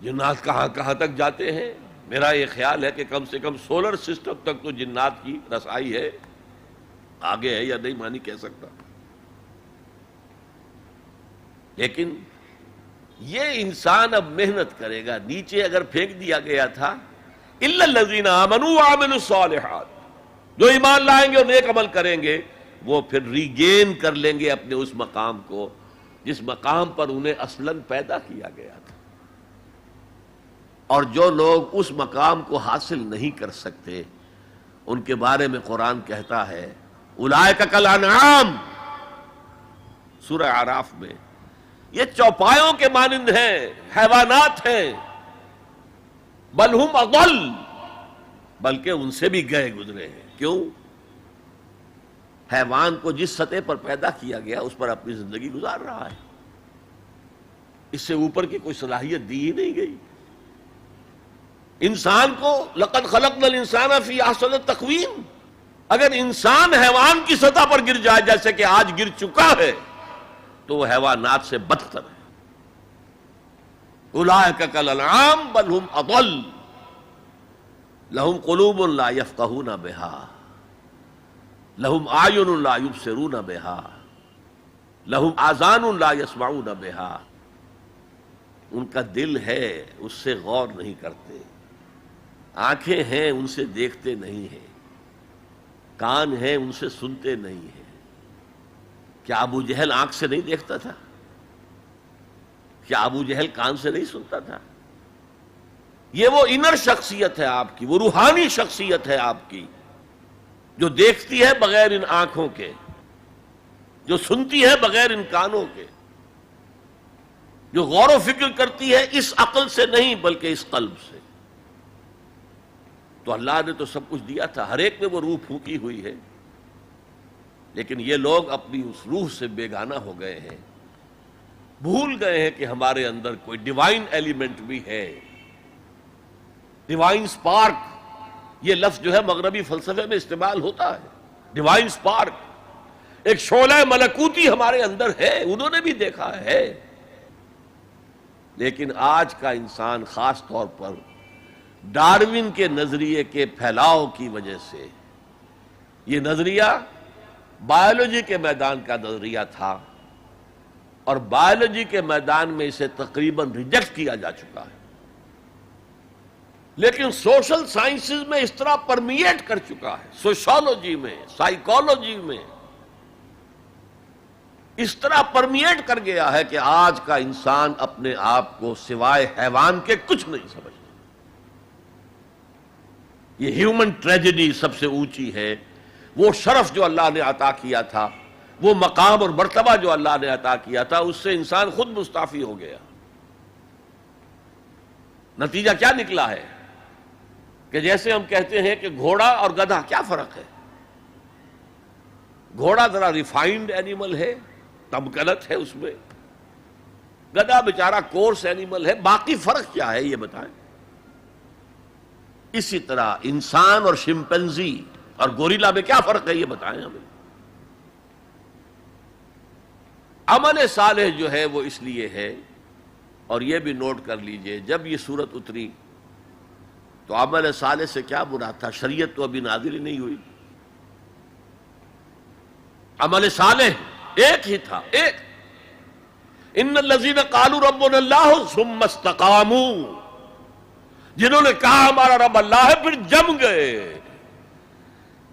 جنات کہاں کہاں تک جاتے ہیں؟ میرا یہ خیال ہے کہ کم سے کم سولر سسٹم تک تو جنات کی رسائی ہے، آگے ہے یا نہیں میں نہیں کہہ سکتا، لیکن یہ انسان اب محنت کرے گا۔ نیچے اگر پھینک دیا گیا تھا الا الذین آمنوا وعملوا الصالحات، جو ایمان لائیں گے اور نیک عمل کریں گے وہ پھر ریگین کر لیں گے اپنے اس مقام کو جس مقام پر انہیں اصلاً پیدا کیا گیا تھا۔ اور جو لوگ اس مقام کو حاصل نہیں کر سکتے ان کے بارے میں قرآن کہتا ہے اولئک کالانعام، سورہ اعراف میں، یہ چوپایوں کے مانند ہیں، حیوانات ہیں، بل ہم اضل، بلکہ ان سے بھی گئے گزرے ہیں۔ کیوں؟ حیوان کو جس سطح پر پیدا کیا گیا اس پر اپنی زندگی گزار رہا ہے، اس سے اوپر کی کوئی صلاحیت دی ہی نہیں گئی۔ انسان کو لقد خلقنا الانسان فی احسن تقویم، اگر انسان حیوان کی سطح پر گر جائے جیسے کہ آج گر چکا ہے تو وہ حیوانات سے بدتر ہے۔ اولئک کالانعام بل ہم اضل لہم قلوب لا یفقہون بہا لہم اعین لا یبصرون بہا لہم آذان لا یسمعون بہا، ان کا دل ہے اس سے غور نہیں کرتے، آنکھیں ہیں ان سے دیکھتے نہیں ہیں، کان ہیں ان سے سنتے نہیں ہیں۔ کیا ابو جہل آنکھ سے نہیں دیکھتا تھا؟ کیا ابو جہل کان سے نہیں سنتا تھا؟ یہ وہ انر شخصیت ہے آپ کی، وہ روحانی شخصیت ہے آپ کی، جو دیکھتی ہے بغیر ان آنکھوں کے، جو سنتی ہے بغیر ان کانوں کے، جو غور و فکر کرتی ہے اس عقل سے نہیں بلکہ اس قلب سے۔ تو اللہ نے تو سب کچھ دیا تھا، ہر ایک میں وہ روح پھونکی ہوئی ہے، لیکن یہ لوگ اپنی اس روح سے بیگانہ ہو گئے ہیں، بھول گئے ہیں کہ ہمارے اندر کوئی ڈیوائن ایلیمنٹ بھی ہے۔ ڈیوائن سپارک، یہ لفظ جو ہے مغربی فلسفے میں استعمال ہوتا ہے، ڈیوائن سپارک، ایک شعلہ ملکوتی ہمارے اندر ہے، انہوں نے بھی دیکھا ہے۔ لیکن آج کا انسان خاص طور پر ڈارون کے نظریے کے پھیلاؤ کی وجہ سے، یہ نظریہ بایولوجی کے میدان کا نظریہ تھا اور بایولوجی کے میدان میں اسے تقریباً ریجیکٹ کیا جا چکا ہے، لیکن سوشل سائنسز میں اس طرح پرمیٹ کر چکا ہے، سوشالوجی میں، سائیکالوجی میں اس طرح پرمیٹ کر گیا ہے کہ آج کا انسان اپنے آپ کو سوائے حیوان کے کچھ نہیں سمجھتا۔ یہ ہیومن ٹریجڈی سب سے اونچی ہے، وہ شرف جو اللہ نے عطا کیا تھا، وہ مقام اور مرتبہ جو اللہ نے عطا کیا تھا، اس سے انسان خود مستعفی ہو گیا۔ نتیجہ کیا نکلا ہے کہ جیسے ہم کہتے ہیں کہ گھوڑا اور گدھا کیا فرق ہے؟ گھوڑا ذرا ریفائنڈ اینیمل ہے، تمکنت ہے اس میں، گدھا بیچارہ کورس اینیمل ہے، باقی فرق کیا ہے یہ بتائیں؟ اسی طرح انسان اور شمپینزی اور گوریلا میں کیا فرق ہے یہ بتائیں ہمیں؟ عمل صالح جو ہے وہ اس لیے ہے، اور یہ بھی نوٹ کر لیجئے، جب یہ سورت اتری تو عمل صالح سے کیا مراد تھا؟ شریعت تو ابھی نازل ہی نہیں ہوئی، عمل صالح ایک ہی تھا، ایک ان الذین قالوا ربنا اللہ ثم استقاموا، جنہوں نے کہا ہمارا رب اللہ ہے پھر جم گئے،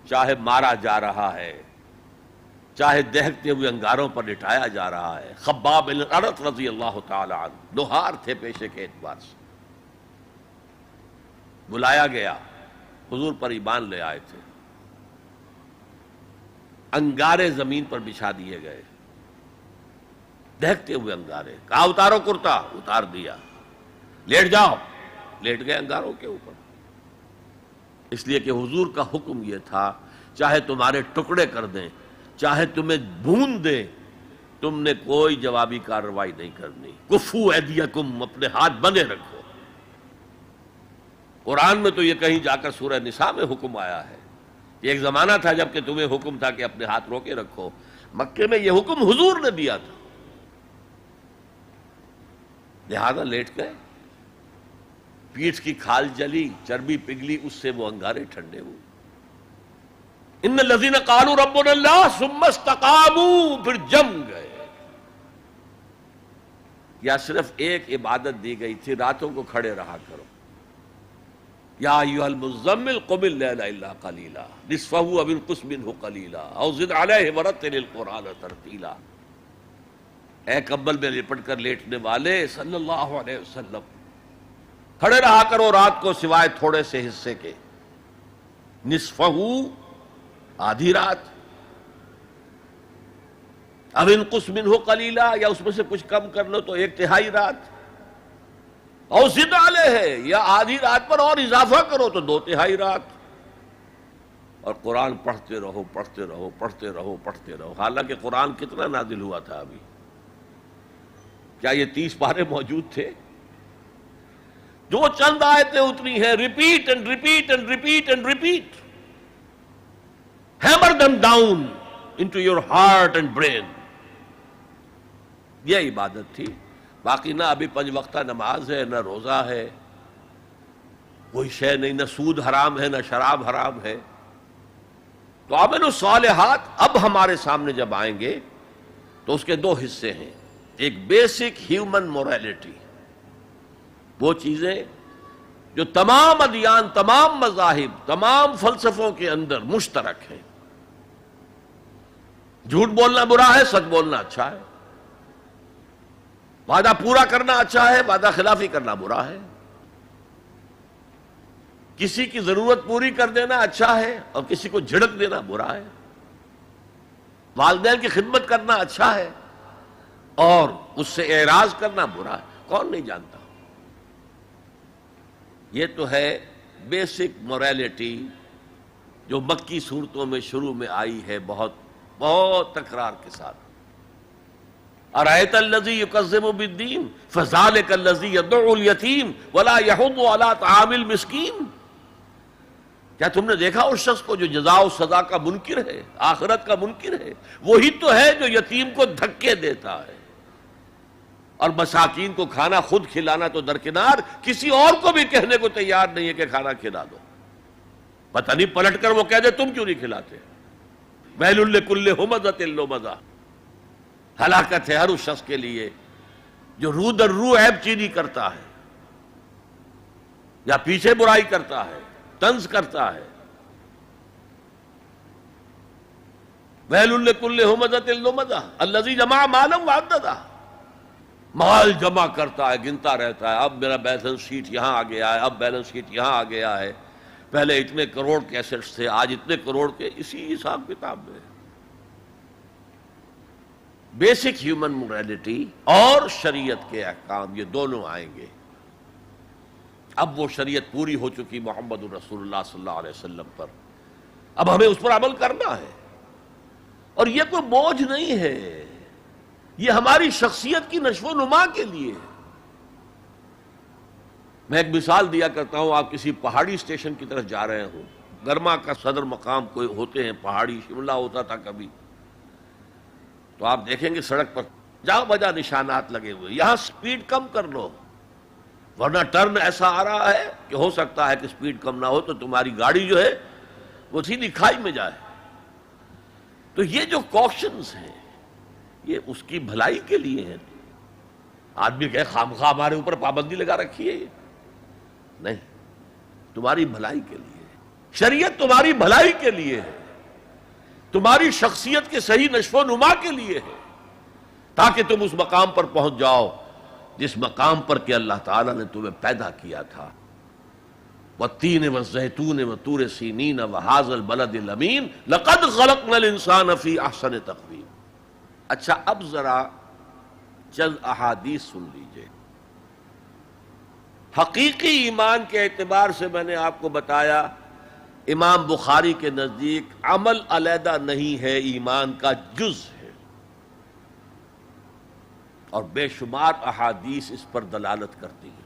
چاہے مارا جا رہا ہے، چاہے دہکتے ہوئے انگاروں پر لٹایا جا رہا ہے۔ خباب بن الارت رضی اللہ تعالی عنہ لوہار تھے پیشے کے اعتبار سے، بلایا گیا، حضور پر ایمان لے آئے تھے، انگارے زمین پر بچھا دیے گئے، دہکتے ہوئے انگارے، کہا اتارو کرتا، اتار دیا، لیٹ جاؤ، لیٹ گئے انگاروں کے اوپر۔ اس لیے کہ حضور کا حکم یہ تھا چاہے تمہارے ٹکڑے کر دیں، چاہے تمہیں بھون دیں، تم نے کوئی جوابی کارروائی نہیں کرنی. کفو ایدیکم، اپنے ہاتھ بندے رکھو. قرآن میں تو یہ کہیں جا کر سورہ نساء میں حکم آیا ہے. یہ ایک زمانہ تھا جب کہ تمہیں حکم تھا کہ اپنے ہاتھ روکے رکھو. مکے میں یہ حکم حضور نے دیا تھا، لہذا لیٹ گئے. پیٹھ کی کھال جلی، چربی پگھلی، اس سے وہ انگارے ٹھنڈے ہوئے. ان الذین قالوا ربنا اللہ ثم استقاموا، پھر جم گئے. یا صرف ایک عبادت دی گئی تھی، راتوں کو کھڑے رہا کرو. یا ایھا المزمل قم اللیل الا قلیلا نصفہ او انقص منہ قلیلا او زد علیہ ورتل القرآن ترتیلا. اے کمبل میں لپٹ کر لیٹنے والے صلی اللہ علیہ وسلم، کھڑے رہا کرو رات کو سوائے تھوڑے سے حصے کے. نصفہ، آدھی رات، اب انقص منہ قلیلا، یا اس میں سے کچھ کم کر لو تو ایک تہائی رات. اور زد علیہ ہے، یا آدھی رات پر اور اضافہ کرو تو دو تہائی رات. اور قرآن پڑھتے رہو پڑھتے رہو پڑھتے رہو پڑھتے رہو. حالانکہ قرآن کتنا نازل ہوا تھا ابھی؟ کیا یہ 30 پارے موجود تھے؟ جو چند آیتیں اتنی ہیں، repeat and repeat and repeat and repeat. Hammer them down into your heart and brain. یہ عبادت تھی. باقی نہ ابھی 5 وقتہ نماز ہے، نہ روزہ ہے، کوئی شے نہیں، نہ سود حرام ہے، نہ شراب حرام ہے. تو عمل الصالحات اب ہمارے سامنے جب آئیں گے تو اس کے 2 حصے ہیں. ایک بیسک ہیومن موریلٹی، وہ چیزیں جو تمام ادیان، تمام مذاہب، تمام فلسفوں کے اندر مشترک ہیں. جھوٹ بولنا برا ہے، سچ بولنا اچھا ہے. وعدہ پورا کرنا اچھا ہے، وعدہ خلافی کرنا برا ہے. کسی کی ضرورت پوری کر دینا اچھا ہے اور کسی کو جھڑک دینا برا ہے. والدین کی خدمت کرنا اچھا ہے اور اس سے اعراض کرنا برا ہے. کون نہیں جانتا؟ یہ تو ہے بیسک موریلٹی جو مکی صورتوں میں شروع میں آئی ہے، بہت بہت تکرار کے ساتھ. ارأیت الذی یکذب بالدین فذلک الذی یدعو الیتیم ولا یحض علی طعام المسکین. کیا تم نے دیکھا اس شخص کو جو جزا و سزا کا منکر ہے، آخرت کا منکر ہے؟ وہی تو ہے جو یتیم کو دھکے دیتا ہے اور مساکین کو کھانا خود کھلانا تو درکنار، کسی اور کو بھی کہنے کو تیار نہیں ہے کہ کھانا کھلا دو. پتہ نہیں پلٹ کر وہ کہہ دے تم کیوں نہیں کھلاتے. ویل لکل ہمزۃ لمزہ، ہلاکت ہے ہر اس شخص کے لیے جو رو در رو عیب چینی کرتا ہے یا پیچھے برائی کرتا ہے، طنز کرتا ہے. ویل لکل ہمزۃ لمزہ الذی جمع مالا وعددہ. مال جمع کرتا ہے، گنتا رہتا ہے، اب میرا بیلنس شیٹ یہاں آ گیا ہے، اب بیلنس شیٹ یہاں آ گیا ہے، پہلے اتنے کروڑ کے ایسٹس تھے، آج اتنے کروڑ کے. اسی حساب کتاب میں بیسک ہیومن موریلٹی اور شریعت کے احکام، یہ دونوں آئیں گے. اب وہ شریعت پوری ہو چکی محمد رسول اللہ صلی اللہ علیہ وسلم پر، اب ہمیں اس پر عمل کرنا ہے. اور یہ کوئی بوجھ نہیں ہے، یہ ہماری شخصیت کی نشو و نما کے لیے ہے. میں ایک مثال دیا کرتا ہوں. آپ کسی پہاڑی اسٹیشن کی طرف جا رہے ہوں، گرما کا صدر مقام کوئی ہوتے ہیں، پہاڑی شملہ ہوتا تھا کبھی، تو آپ دیکھیں گے سڑک پر جا بجا نشانات لگے ہوئے، یہاں سپیڈ کم کر لو ورنہ ٹرن ایسا آ رہا ہے کہ ہو سکتا ہے کہ سپیڈ کم نہ ہو تو تمہاری گاڑی جو ہے وہ سیدھی کھائی میں جائے. تو یہ جو کوشنز ہیں یہ اس کی بھلائی کے لیے ہے. آدمی کہے خامخواہ ہمارے اوپر پابندی لگا رکھی ہے، یہ نہیں، تمہاری بھلائی کے لیے. شریعت تمہاری بھلائی کے لیے ہے، تمہاری شخصیت کے صحیح نشو و نما کے لیے ہے، تاکہ تم اس مقام پر پہنچ جاؤ جس مقام پر کہ اللہ تعالیٰ نے تمہیں پیدا کیا تھا. والتین والزیتون وطور سینین وہذا البلد الامین لقد خلقنا الانسان فی احسن تقویم. اچھا اب ذرا چند احادیث سن لیجئے. حقیقی ایمان کے اعتبار سے میں نے آپ کو بتایا امام بخاری کے نزدیک عمل علیحدہ نہیں ہے، ایمان کا جز ہے، اور بے شمار احادیث اس پر دلالت کرتی ہیں۔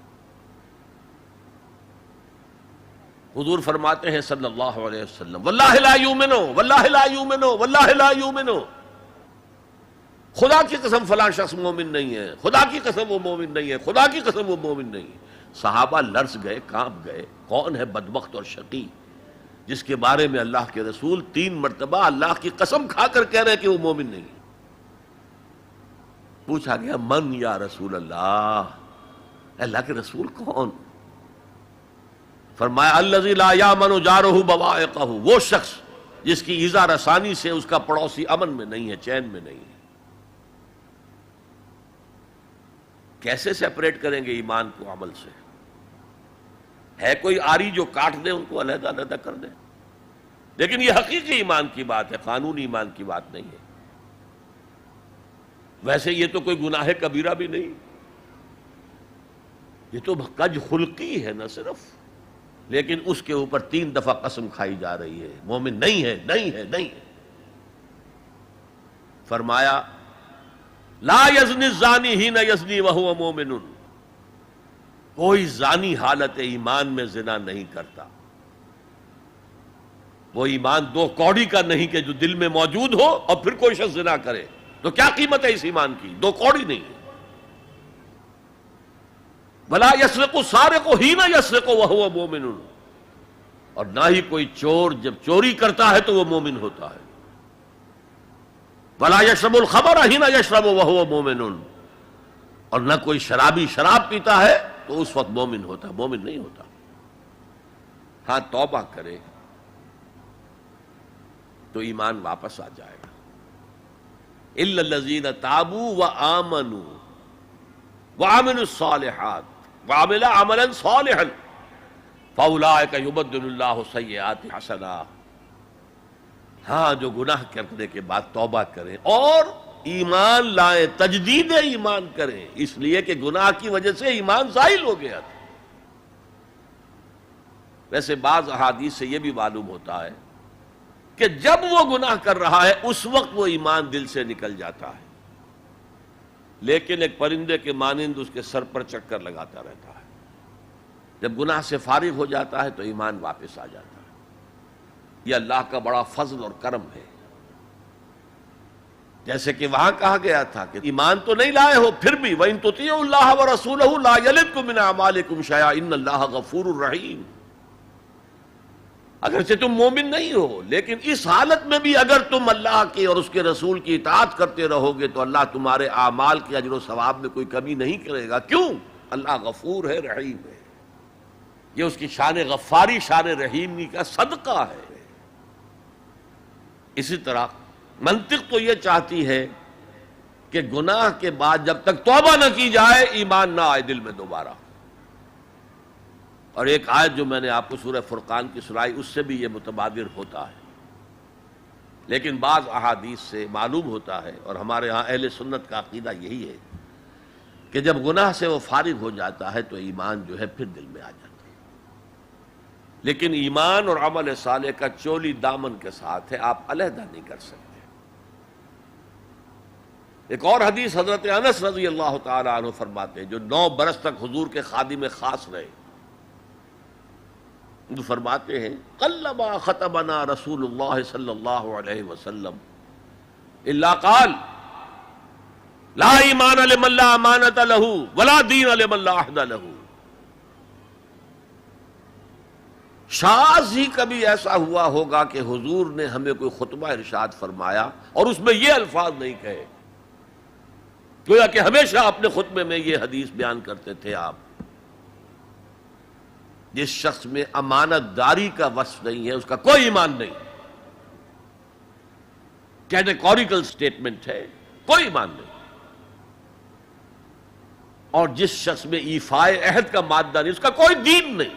حضور فرماتے ہیں صلی اللہ علیہ وسلم واللہ لا یؤمنو واللہ لا یؤمنو واللہ لا یؤمنو، خدا کی قسم فلاں شخص مومن نہیں ہے، خدا کی قسم وہ مومن نہیں ہے، خدا کی قسم وہ مومن نہیں ہے۔ صحابہ لرز گئے، کانپ گئے، کون ہے بدبخت اور شقی جس کے بارے میں اللہ کے رسول 3 مرتبہ اللہ کی قسم کھا کر کہہ رہے کہ وہ مومن نہیں ہے؟ پوچھا گیا من یا رسول اللہ کے رسول کون؟ فرمایا الذی لا یامن جارہ بوائقہ، وہ شخص جس کی ایذا رسانی سے اس کا پڑوسی امن میں نہیں ہے، چین میں نہیں ہے۔ کیسے سیپریٹ کریں گے ایمان کو عمل سے؟ ہے کوئی آری جو کاٹ دے ان کو علیحدہ علیحدہ کر دے؟ لیکن یہ حقیقی ایمان کی بات ہے، قانونی ایمان کی بات نہیں ہے۔ ویسے یہ تو کوئی گناہ کبیرہ بھی نہیں، یہ تو کج خلقی ہے نہ صرف، لیکن اس کے اوپر 3 دفعہ قسم کھائی جا رہی ہے مومن نہیں ہے، نہیں ہے، نہیں ہے۔ فرمایا لا یزنی الزانی حین یزنی وہو مومن، کوئی زانی حالت ایمان میں زنا نہیں کرتا۔ وہ ایمان 2 کوڑی کا نہیں کہ جو دل میں موجود ہو اور پھر کوئی شخص زنا کرے، تو کیا قیمت ہے اس ایمان کی؟ 2 کوڑی نہیں ہے۔ ولا یسرق السارق حین یسرق وہو مومن، اور نہ ہی کوئی چور جب چوری کرتا ہے تو وہ مومن ہوتا ہے۔ ولا یشرب الخمر حین یشرب وہو مومن، اور نہ کوئی شرابی شراب پیتا ہے تو اس وقت مومن ہوتا ہے، مومن نہیں ہوتا۔ ہاں توبہ کرے تو ایمان واپس آ جائے گا۔ الا الذین تابوا وآمنوا وعملوا الصالحات وعمل عملا صالحا فاولئک یبدل اللہ سیئات حسنات، ہاں جو گناہ کرنے کے بعد توبہ کریں اور ایمان لائیں، تجدید ایمان کریں، اس لیے کہ گناہ کی وجہ سے ایمان زائل ہو گیا تھا۔ ویسے بعض احادیث سے یہ بھی معلوم ہوتا ہے کہ جب وہ گناہ کر رہا ہے اس وقت وہ ایمان دل سے نکل جاتا ہے، لیکن ایک پرندے کے مانند اس کے سر پر چکر لگاتا رہتا ہے۔ جب گناہ سے فارغ ہو جاتا ہے تو ایمان واپس آ جاتا ہے۔ یہ اللہ کا بڑا فضل اور کرم ہے۔ جیسے کہ وہاں کہا گیا تھا کہ ایمان تو نہیں لائے ہو پھر بھی وَإِن تُطِيعُوا اللَّهَ وَرَسُولَهُ لَا يَلِدْكُم مِّنْ أَعْمَالِكُمْ شَيْئًا إِنَّ اللَّهَ غَفُورٌ رَحِيمٌ، اگرچہ تم مومن نہیں ہو لیکن اس حالت میں بھی اگر تم اللہ کی اور اس کے رسول کی اطاعت کرتے رہو گے تو اللہ تمہارے اعمال کے اجر و ثواب میں کوئی کمی نہیں کرے گا۔ کیوں؟ اللہ غفور ہے، رحیم ہے۔ یہ اس کی شان غفاری، شان رحیمی کا صدقہ ہے۔ اسی طرح منطق تو یہ چاہتی ہے کہ گناہ کے بعد جب تک توبہ نہ کی جائے ایمان نہ آئے دل میں دوبارہ۔ اور ایک آیت جو میں نے آپ کو سورہ فرقان کی سنائی اس سے بھی یہ متبادر ہوتا ہے، لیکن بعض احادیث سے معلوم ہوتا ہے، اور ہمارے ہاں اہل سنت کا عقیدہ یہی ہے کہ جب گناہ سے وہ فارغ ہو جاتا ہے تو ایمان جو ہے پھر دل میں آ جاتا ہے۔ لیکن ایمان اور عمل صالح کا چولی دامن کے ساتھ ہے، آپ علیحدہ نہیں کر سکتے۔ ایک اور حدیث حضرت انس رضی اللہ تعالی عنہ فرماتے ہیں، جو 9 برس تک حضور کے خادم خاص رہے، جو فرماتے ہیں قلما خطبنا رسول اللہ صلی اللہ علیہ وسلم الا قال لا ایمان لمن لا امانۃ له ولا دین لمن لا عہد له۔ شاذ ہی کبھی ایسا ہوا ہوگا کہ حضور نے ہمیں کوئی خطبہ ارشاد فرمایا اور اس میں یہ الفاظ نہیں کہے، گویا کہ ہمیشہ اپنے خطبے میں یہ حدیث بیان کرتے تھے آپ، جس شخص میں امانت داری کا وصف نہیں ہے اس کا کوئی ایمان نہیں، کیٹیگوریکل سٹیٹمنٹ ہے، کوئی ایمان نہیں۔ اور جس شخص میں ایفائے عہد کا مادہ نہیں اس کا کوئی دین نہیں۔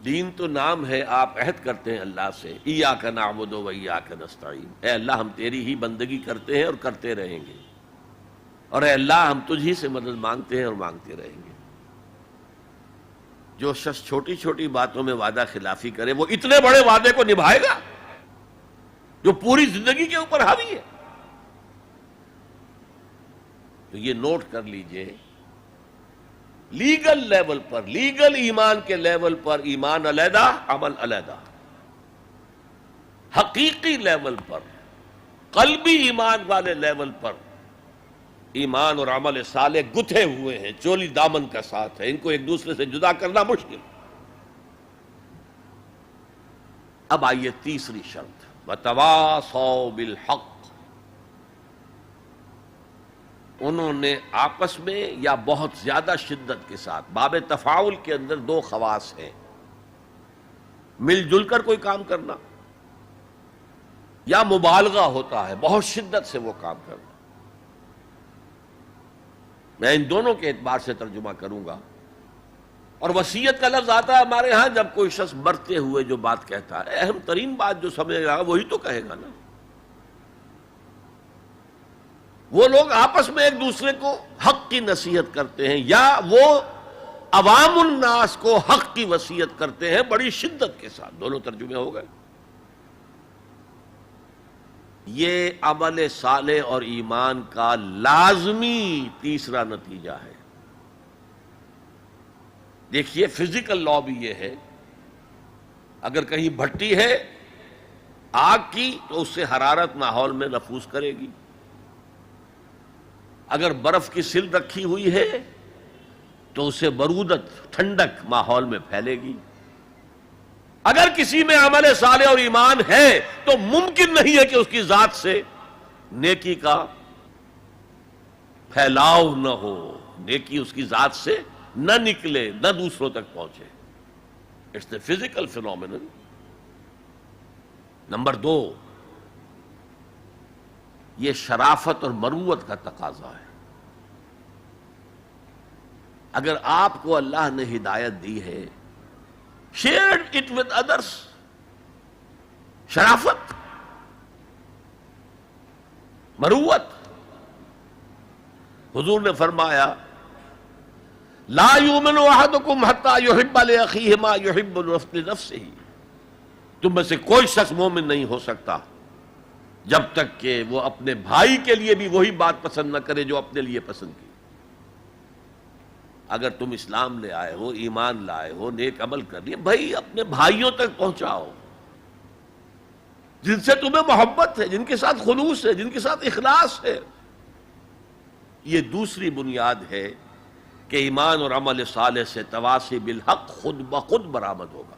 دین تو نام ہے، آپ عہد کرتے ہیں اللہ سے ایاک نعبد و ایاک نستعین، اے اللہ ہم تیری ہی بندگی کرتے ہیں اور کرتے رہیں گے، اور اے اللہ ہم تجھ ہی سے مدد مانگتے ہیں اور مانگتے رہیں گے۔ جو شخص چھوٹی چھوٹی باتوں میں وعدہ خلافی کرے وہ اتنے بڑے وعدے کو نبھائے گا جو پوری زندگی کے اوپر حاوی ہے؟ تو یہ نوٹ کر لیجئے، لیگل لیول پر، لیگل ایمان کے لیول پر ایمان علیحدہ، عمل علیحدہ، حقیقی لیول پر، قلبی ایمان والے لیول پر ایمان اور عمل صالح گتھے ہوئے ہیں، چولی دامن کا ساتھ ہے، ان کو ایک دوسرے سے جدا کرنا مشکل۔ اب آئیے تیسری شرط، وَتَوَاصَوْا بِالْحَقِّ، انہوں نے آپس میں یا بہت زیادہ شدت کے ساتھ، باب تفاعل کے اندر دو خواص ہیں، مل جل کر کوئی کام کرنا یا مبالغہ ہوتا ہے، بہت شدت سے وہ کام کرنا۔ میں ان دونوں کے اعتبار سے ترجمہ کروں گا، اور وصیت کا لفظ آتا ہے ہمارے ہاں جب کوئی شخص مرتے ہوئے جو بات کہتا ہے، اہم ترین بات جو سمجھے گا وہی تو کہے گا نا۔ وہ لوگ آپس میں ایک دوسرے کو حق کی نصیحت کرتے ہیں یا وہ عوام الناس کو حق کی وصیت کرتے ہیں بڑی شدت کے ساتھ، دونوں ترجمے ہو گئے۔ یہ عمل صالح اور ایمان کا لازمی تیسرا نتیجہ ہے۔ دیکھیے فزیکل لا بھی یہ ہے، اگر کہیں بھٹی ہے آگ کی تو اس سے حرارت ماحول میں نفوذ کرے گی، اگر برف کی سل رکھی ہوئی ہے تو اسے برودت، ٹھنڈک ماحول میں پھیلے گی۔ اگر کسی میں عمل صالح اور ایمان ہے تو ممکن نہیں ہے کہ اس کی ذات سے نیکی کا پھیلاؤ نہ ہو، نیکی اس کی ذات سے نہ نکلے، نہ دوسروں تک پہنچے۔ It's a physical phenomenon. Number دو، یہ شرافت اور مروت کا تقاضا ہے۔ اگر آپ کو اللہ نے ہدایت دی ہے، شیئر اٹ ود ادرس۔ شرافت، مروت۔ حضور نے فرمایا لا یؤمن احدکم حتی یحب لاخیہ ما یحب لنفسہ، تم میں سے کوئی شخص مومن نہیں ہو سکتا جب تک کہ وہ اپنے بھائی کے لیے بھی وہی بات پسند نہ کرے جو اپنے لیے پسند کی۔ اگر تم اسلام لے آئے ہو، ایمان لائے ہو، نیک عمل کر لیے، بھائی اپنے بھائیوں تک پہنچاؤ جن سے تمہیں محبت ہے، جن کے ساتھ خلوص ہے، جن کے ساتھ اخلاص ہے۔ یہ دوسری بنیاد ہے کہ ایمان اور عمل صالح سے تواصی بالحق خود بخود برآمد ہوگا۔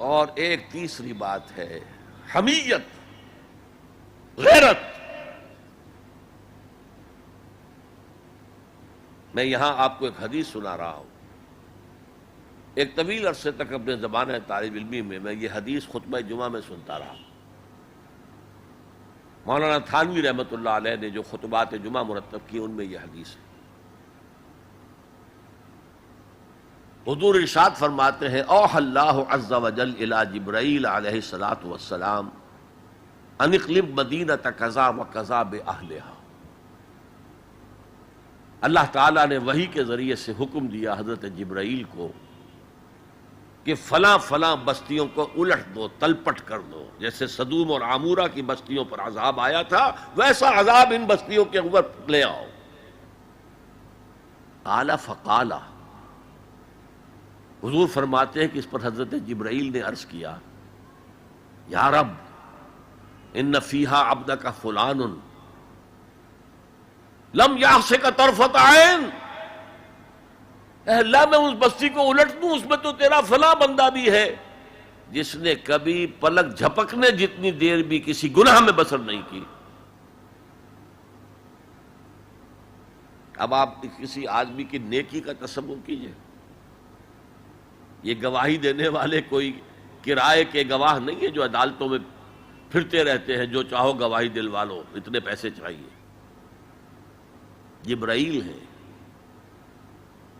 اور ایک تیسری بات ہے حمیت، غیرت۔ میں یہاں آپ کو ایک حدیث سنا رہا ہوں۔ ایک طویل عرصے تک اپنے زمانہ طالب علمی میں یہ حدیث خطبہ جمعہ میں سنتا رہا۔ مولانا تھانوی رحمۃ اللہ علیہ نے جو خطبات جمعہ مرتب کی ان میں یہ حدیث ہے۔ حضور ارشاد فرماتے ہیں اوحى اللہ عز وجل الی جبرائیل علیہ الصلوۃ والسلام ان اقلب مدینۃ کذا وکذا باہلھا۔ اللہ تعالیٰ نے وحی کے ذریعے سے حکم دیا حضرت جبرائیل کو کہ فلاں فلاں بستیوں کو الٹ دو، تلپٹ کر دو۔ جیسے سدوم اور عامورہ کی بستیوں پر عذاب آیا تھا ویسا عذاب ان بستیوں کے اوپر لے آؤ۔ قال فقال، حضور فرماتے ہیں کہ اس پر حضرت جبرائیل نے عرض کیا یا رب ان فیہا عبدک فلان لم یعصک طرفۃ عین۔ اے اللہ میں اس بستی کو الٹ دوں، اس میں تو تیرا فلاں بندہ بھی ہے جس نے کبھی پلک جھپکنے جتنی دیر بھی کسی گناہ میں بسر نہیں کی۔ اب آپ کسی آدمی کی نیکی کا تصور کیجئے، یہ گواہی دینے والے کوئی کرائے کے گواہ نہیں ہے جو عدالتوں میں پھرتے رہتے ہیں، جو چاہو گواہی دلوا لو، اتنے پیسے چاہیے۔ جبرائیل ہے،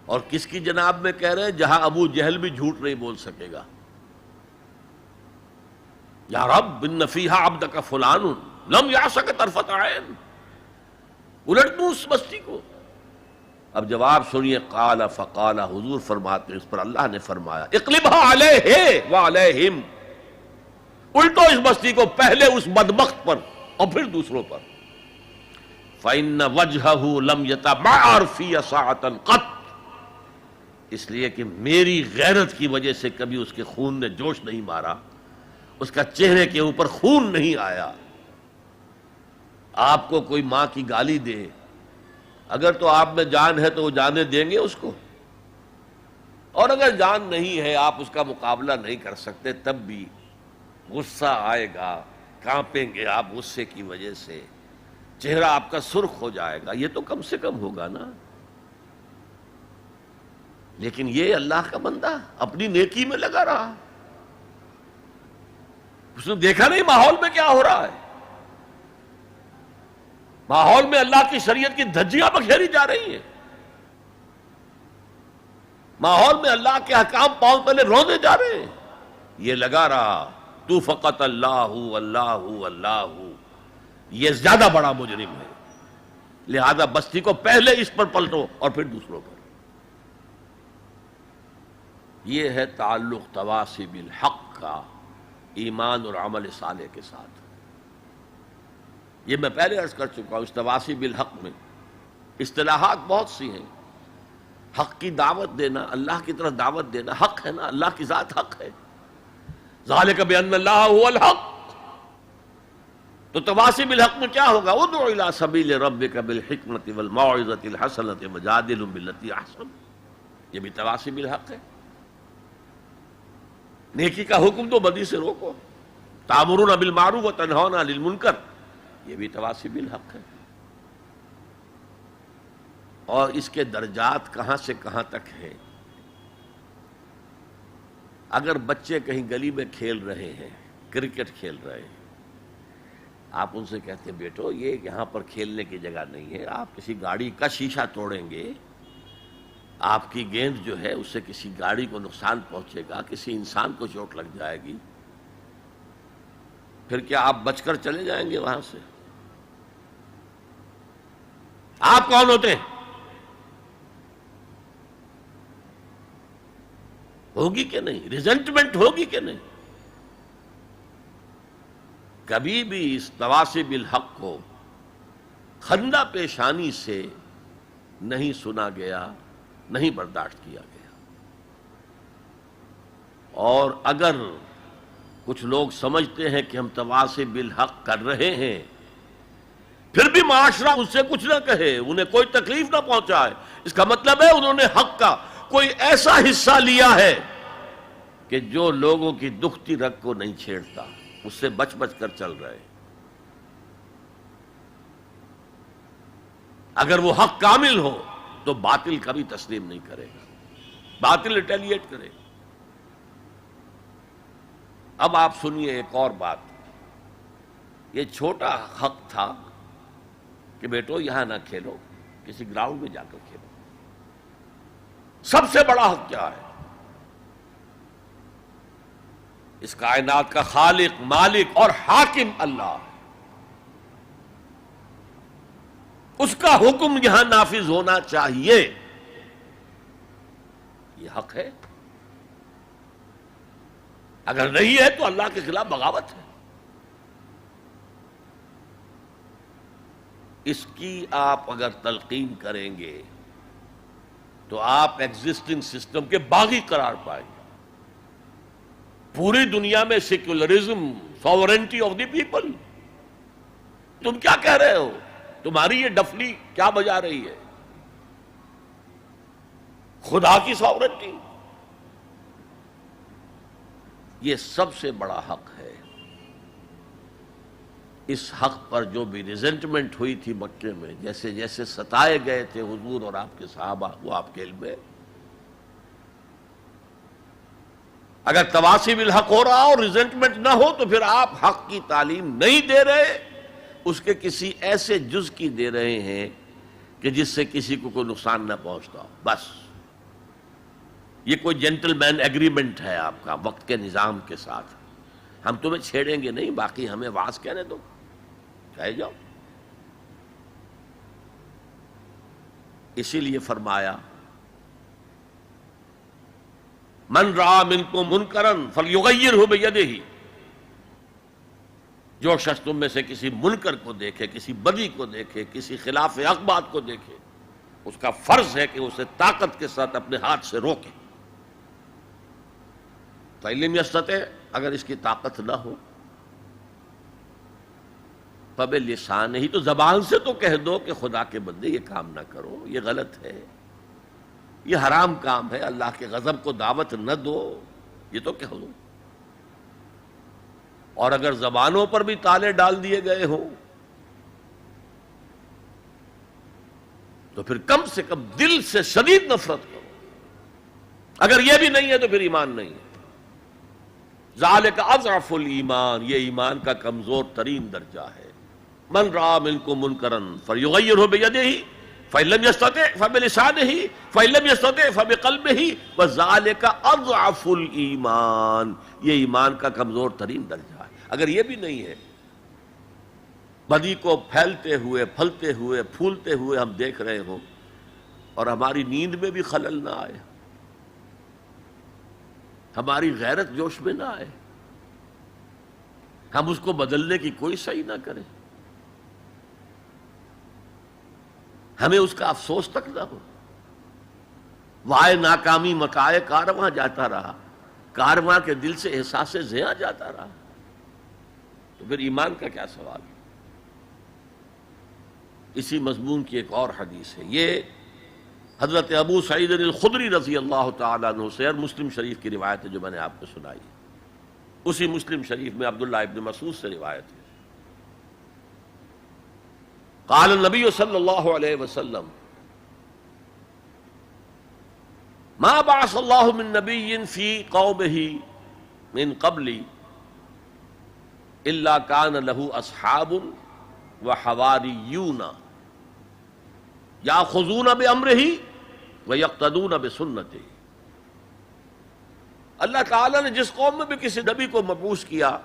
اور کس کی جناب میں کہہ رہے ہیں؟ جہاں ابو جہل بھی جھوٹ نہیں بول سکے گا۔ یا رب ان فیہا عبدک فلان لم یعصک طرفۃ عین، الٹ دوں اس بستی کو۔ اب جواب سنیے، قال فقال، حضور فرماتے ہیں اس پر اللہ نے فرمایا اقلبها علیہ وعلیہم، الٹو اس بستی کو پہلے اس بدبخت پر اور پھر دوسروں پر. فإن وجهه لم يتبعر في ساعة قط، اس لیے کہ میری غیرت کی وجہ سے کبھی اس کے خون نے جوش نہیں مارا، اس کا چہرے کے اوپر خون نہیں آیا. آپ کو کوئی ماں کی گالی دے، اگر تو آپ میں جان ہے تو وہ جانے دیں گے اس کو، اور اگر جان نہیں ہے، آپ اس کا مقابلہ نہیں کر سکتے، تب بھی غصہ آئے گا، کانپیں گے آپ غصے کی وجہ سے، چہرہ آپ کا سرخ ہو جائے گا، یہ تو کم سے کم ہوگا نا. لیکن یہ اللہ کا بندہ اپنی نیکی میں لگا رہا، اس نے دیکھا نہیں ماحول میں کیا ہو رہا ہے. ماحول میں اللہ کی شریعت کی دھجیاں بکھیری جا رہی ہیں، ماحول میں اللہ کے احکام پاؤں پہلے روندے جا رہے ہیں. یہ لگا رہا تو فقط اللہ اللہ اللہ، یہ زیادہ بڑا مجرم ہے، لہذا بستی کو پہلے اس پر پلٹو اور پھر دوسروں پر. یہ ہے تعلق تواصی بالحق کا ایمان اور عمل صالح کے ساتھ. یہ میں پہلے عرض کر چکا ہوں، اس تواصی بالحق میں اصطلاحات بہت سی ہیں. حق کی دعوت دینا، اللہ کی طرف دعوت دینا حق ہے نا، اللہ کی ذات حق ہے. ذالک بأن اللہ هو الحق. تو تواصی بالحق میں کیا ہوگا؟ ادع الی سبیل ربک بالحکمۃ والموعظۃ الحسنۃ وجادلہم باللتی احسن. یہ بھی تواصی بالحق ہے. نیکی کا حکم تو بدی سے روکو، تأمرون بالمعروف وتنہون عن المنکر، یہ بھی تواصی بالحق ہے. اور اس کے درجات کہاں سے کہاں تک ہیں. اگر بچے کہیں گلی میں کھیل رہے ہیں، کرکٹ کھیل رہے ہیں، آپ ان سے کہتے ہیں بیٹو یہ یہاں پر کھیلنے کی جگہ نہیں ہے، آپ کسی گاڑی کا شیشہ توڑیں گے، آپ کی گیند جو ہے اس سے کسی گاڑی کو نقصان پہنچے گا، کسی انسان کو چوٹ لگ جائے گی، پھر کیا آپ بچ کر چلے جائیں گے وہاں سے؟ آپ کون ہوتے ہیں؟ ہوگی کہ نہیں؟ ریزنٹمنٹ ہوگی کہ نہیں؟ کبھی بھی اس تواصی بالحق کو خندہ پیشانی سے نہیں سنا گیا، نہیں برداشت کیا گیا. اور اگر کچھ لوگ سمجھتے ہیں کہ ہم تواصی بالحق کر رہے ہیں، پھر بھی معاشرہ اس سے کچھ نہ کہے، انہیں کوئی تکلیف نہ پہنچائے، اس کا مطلب ہے انہوں نے حق کا کوئی ایسا حصہ لیا ہے کہ جو لوگوں کی دکھتی رگ کو نہیں چھیڑتا، اس سے بچ بچ کر چل رہے. اگر وہ حق کامل ہو تو باطل کبھی تسلیم نہیں کرے گا، باطل ریٹیلیٹ کرے گا. اب آپ سنیے ایک اور بات. یہ چھوٹا حق تھا کہ بیٹو یہاں نہ کھیلو، کسی گراؤنڈ میں جا کر کھیلو. سب سے بڑا حق کیا ہے؟ اس کائنات کا خالق، مالک اور حاکم اللہ، اس کا حکم یہاں نافذ ہونا چاہیے. یہ حق ہے. اگر نہیں ہے تو اللہ کے خلاف بغاوت ہے. اس کی آپ اگر تلقین کریں گے تو آپ ایگزسٹنگ سسٹم کے باغی قرار پائیں گے. پوری دنیا میں secularism, sovereignty of the people. تم کیا کہہ رہے ہو؟ تمہاری یہ ڈفلی کیا بجا رہی ہے؟ خدا کی ساورنٹی. یہ سب سے بڑا حق ہے. اس حق پر جو بھی ریزنٹمنٹ ہوئی تھی مکے میں، جیسے جیسے ستائے گئے تھے حضور اور آپ کے صحابہ، وہ آپ کے علم ہے. اگر تواصی بالحق ہو رہا اور ریزنٹمنٹ نہ ہو تو پھر آپ حق کی تعلیم نہیں دے رہے، اس کے کسی ایسے جز کی دے رہے ہیں کہ جس سے کسی کو کوئی نقصان نہ پہنچتا ہو. بس یہ کوئی جینٹل مین ایگریمنٹ ہے آپ کا وقت کے نظام کے ساتھ. ہم تمہیں چھیڑیں گے نہیں، باقی ہمیں واز کہنے دو، کہے جاؤ. اسی لیے فرمایا من رأى منکم منکرا فلیغیرہ بیدہ، جو شخص تم میں سے کسی منکر کو دیکھے، کسی بدی کو دیکھے، کسی خلاف حق بات کو دیکھے، اس کا فرض ہے کہ اسے طاقت کے ساتھ اپنے ہاتھ سے روکے۔ فَإِن لَمْ يَسْتَطِعْ، اگر اس کی طاقت نہ ہو، فَبِلِسَانِهِ، تو زبان سے تو کہہ دو کہ خدا کے بندے یہ کام نہ کرو، یہ غلط ہے، یہ حرام کام ہے، اللہ کے غضب کو دعوت نہ دو، یہ تو کہہ دو۔ اور اگر زبانوں پر بھی تالے ڈال دیے گئے ہوں تو پھر کم سے کم دل سے شدید نفرت کرو۔ اگر یہ بھی نہیں ہے تو پھر ایمان نہیں ہے۔ ذالک اضعف الایمان، یہ ایمان کا کمزور ترین درجہ ہے۔ من رأى منکم منکرا فلیغیرہ بیدہ، فإن لم يستطع فبلسانہ، فإن لم يستطع فبقلبہ، وذالک اضعف الایمان، یہ ایمان کا کمزور ترین درجہ ہے۔ اگر یہ بھی نہیں ہے، بدی کو پھیلتے ہوئے، پھلتے ہوئے، پھولتے ہوئے ہم دیکھ رہے ہوں اور ہماری نیند میں بھی خلل نہ آئے، ہماری غیرت جوش میں نہ آئے، ہم اس کو بدلنے کی کوئی سعی نہ کریں، ہمیں اس کا افسوس تک نہ ہو، وائے ناکامی مکائے کارواں جاتا رہا، کارواں کے دل سے احساس زیاں جاتا رہا، تو پھر ایمان کا کیا سوال ہے؟ اسی مضمون کی ایک اور حدیث ہے، یہ حضرت ابو سعید الخدری رضی اللہ تعالیٰ عنہ سے، اور مسلم شریف کی روایت ہے جو میں نے آپ کو سنائی، اسی مسلم شریف میں عبداللہ ابن مسعود سے روایت ہے۔ قال النبی صلی اللہ علیہ وسلم ما بعث اللہ من نبی فی قومہ من قبلی الا کان لہ اصحاب وحواریون یاخذون بامرہ ویقتدون بسنتہ۔ اللہ تعالیٰ نے جس قوم میں بھی کسی نبی کو مبعوث کیا،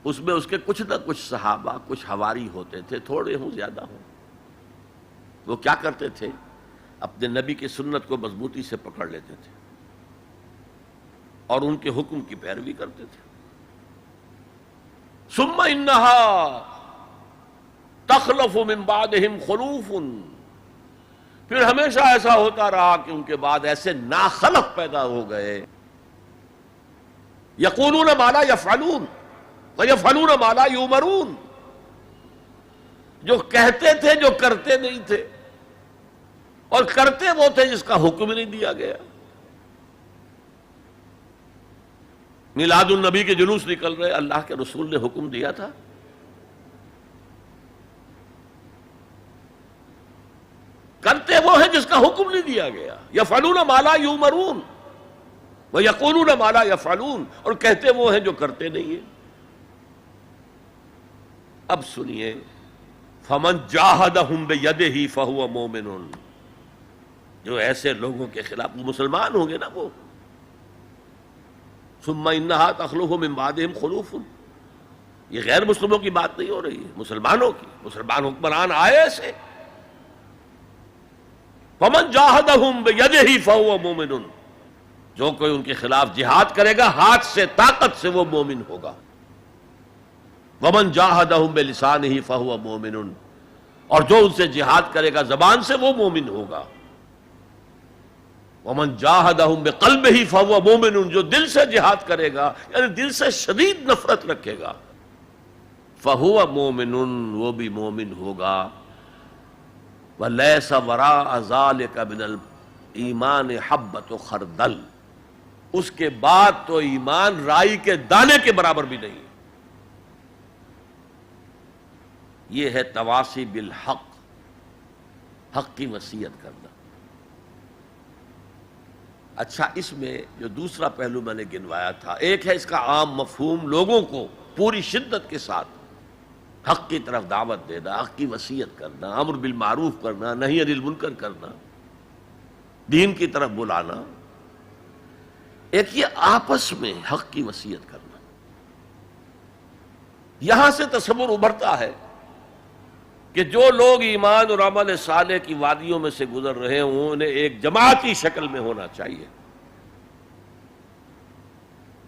اس میں اس کے کچھ نہ کچھ صحابہ، کچھ حواری ہوتے تھے، تھوڑے ہوں زیادہ ہوں۔ وہ کیا کرتے تھے؟ اپنے نبی کی سنت کو مضبوطی سے پکڑ لیتے تھے اور ان کے حکم کی پیروی کرتے تھے۔ ثم انہا تخلف من بعدہم خلوف، پھر ہمیشہ ایسا ہوتا رہا کہ ان کے بعد ایسے ناخلف پیدا ہو گئے، یقولون ما لا یفعلون ویفعلون ما لا یؤمرون، جو کہتے تھے جو کرتے نہیں تھے، اور کرتے وہ تھے جس کا حکم نہیں دیا گیا۔ میلاد النبی کے جلوس نکل رہے، اللہ کے رسول نے حکم دیا تھا، کرتے وہ ہیں جس کا حکم نہیں دیا گیا۔ یفعلون ما لا یؤمرون ویقولون ما لا یفعلون، اور کہتے وہ ہیں جو کرتے نہیں ہیں۔ اب سنیے، فمن جاہدہم بیدہ فہو مومن، جو ایسے لوگوں کے خلاف، وہ مسلمان ہوں گے نا وہ، ثم انہا تخلف من بعدہم خلوف، یہ غیر مسلموں کی بات نہیں ہو رہی ہے، مسلمانوں کی، مسلمان حکمران آئے ایسے۔ فمن جاہدہم بیدہ فہو مومن، جو کوئی ان کے خلاف جہاد کرے گا ہاتھ سے، طاقت سے، وہ مومن ہوگا۔ ومن جاہدہم بلسانہ فہو مومن، اور جو ان سے جہاد کرے گا زبان سے، وہ مومن ہوگا۔ ومن جاہدہم بقلبہ فہو مومن، جو دل سے جہاد کرے گا، یعنی دل سے شدید نفرت رکھے گا، فہو مومن، وہ بھی مومن ہوگا۔ ولیس وراء ذلک من الایمان حبۃ خردل، اس کے بعد تو ایمان رائی کے دانے کے برابر بھی نہیں۔ یہ ہے تواصی بالحق، حق کی وصیت کرنا۔ اچھا، اس میں جو دوسرا پہلو میں نے گنوایا تھا، ایک ہے اس کا عام مفہوم، لوگوں کو پوری شدت کے ساتھ حق کی طرف دعوت دینا، حق کی وصیت کرنا، امر بالمعروف کرنا، نہی عن المنکر کرنا، دین کی طرف بلانا۔ ایک یہ آپس میں حق کی وصیت کرنا۔ یہاں سے تصور ابھرتا ہے کہ جو لوگ ایمان اور عمل صالح کی وادیوں میں سے گزر رہے ہوں انہیں ایک جماعتی شکل میں ہونا چاہیے،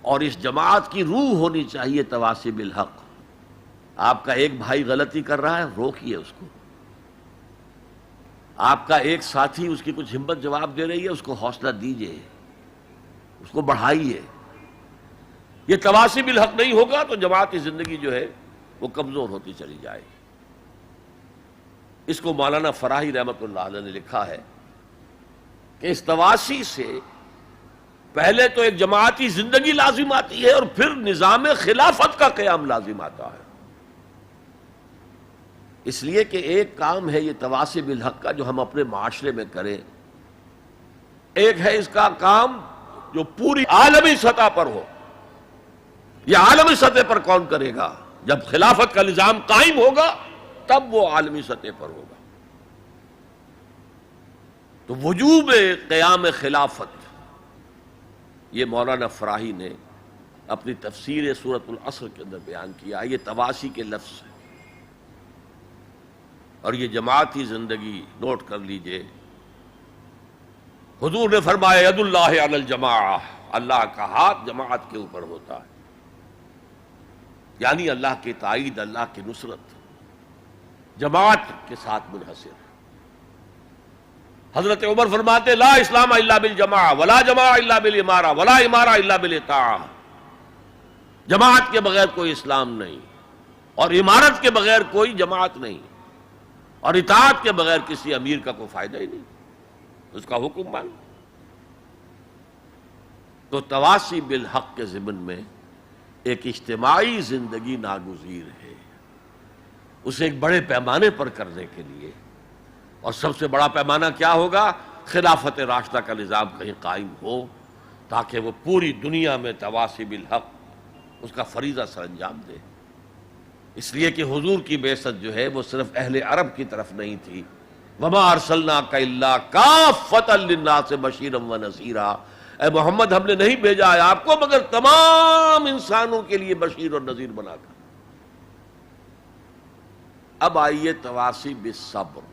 اور اس جماعت کی روح ہونی چاہیے تواصی بالحق۔ آپ کا ایک بھائی غلطی کر رہا ہے، روکیے اس کو۔ آپ کا ایک ساتھی اس کی کچھ ہمت جواب دے رہی ہے، اس کو حوصلہ دیجئے، اس کو بڑھائیے۔ یہ تواصی بالحق نہیں ہوگا تو جماعتی زندگی جو ہے وہ کمزور ہوتی چلی جائے گی۔ اس کو مولانا فراہی رحمۃ اللہ علیہ نے لکھا ہے کہ اس تواصی سے پہلے تو ایک جماعتی زندگی لازم آتی ہے اور پھر نظام خلافت کا قیام لازم آتا ہے۔ اس لیے کہ ایک کام ہے یہ تواصی بالحق کا جو ہم اپنے معاشرے میں کریں، ایک ہے اس کا کام جو پوری عالمی سطح پر ہو۔ یہ عالمی سطح پر کون کرے گا؟ جب خلافت کا نظام قائم ہوگا تب وہ عالمی سطح پر ہوگا۔ تو وجوب قیام خلافت یہ مولانا فراہی نے اپنی تفسیر سورۃ العصر کے اندر بیان کیا۔ یہ تواصی کے لفظ ہے، اور یہ جماعتی زندگی نوٹ کر لیجئے۔ حضور نے فرمایا ید اللہ علی الجماعہ، اللہ کا ہاتھ جماعت کے اوپر ہوتا ہے، یعنی اللہ کی تائید، اللہ کی نصرت جماعت کے ساتھ منحصر ہے۔ حضرت عمر فرماتے لا اسلام الا بالجماعہ ولا جماعہ الا بالامارہ ولا امارہ الا بالاطاعہ، جماعت کے بغیر کوئی اسلام نہیں، اور امارت کے بغیر کوئی جماعت نہیں، اور اطاعت کے بغیر کسی امیر کا کوئی فائدہ ہی نہیں، اس کا حکم مان۔ تو تواصی بالحق کے ضمن میں ایک اجتماعی زندگی ناگزیر ہے، اسے ایک بڑے پیمانے پر کرنے کے لیے، اور سب سے بڑا پیمانہ کیا ہوگا؟ خلافت راشدہ کا نظام کہیں قائم ہو، تاکہ وہ پوری دنیا میں تواصی بالحق اس کا فریضہ سر انجام دے۔ اس لیے کہ حضور کی بعثت جو ہے وہ صرف اہل عرب کی طرف نہیں تھی، وما ارسلناک الا کافۃ للناس بشیرا ونذیرا، اے محمد ہم نے نہیں بھیجا ہے آپ کو مگر تمام انسانوں کے لیے بشیر اور نذیر بنا کر۔ اب آئیے تواصی بالصبر،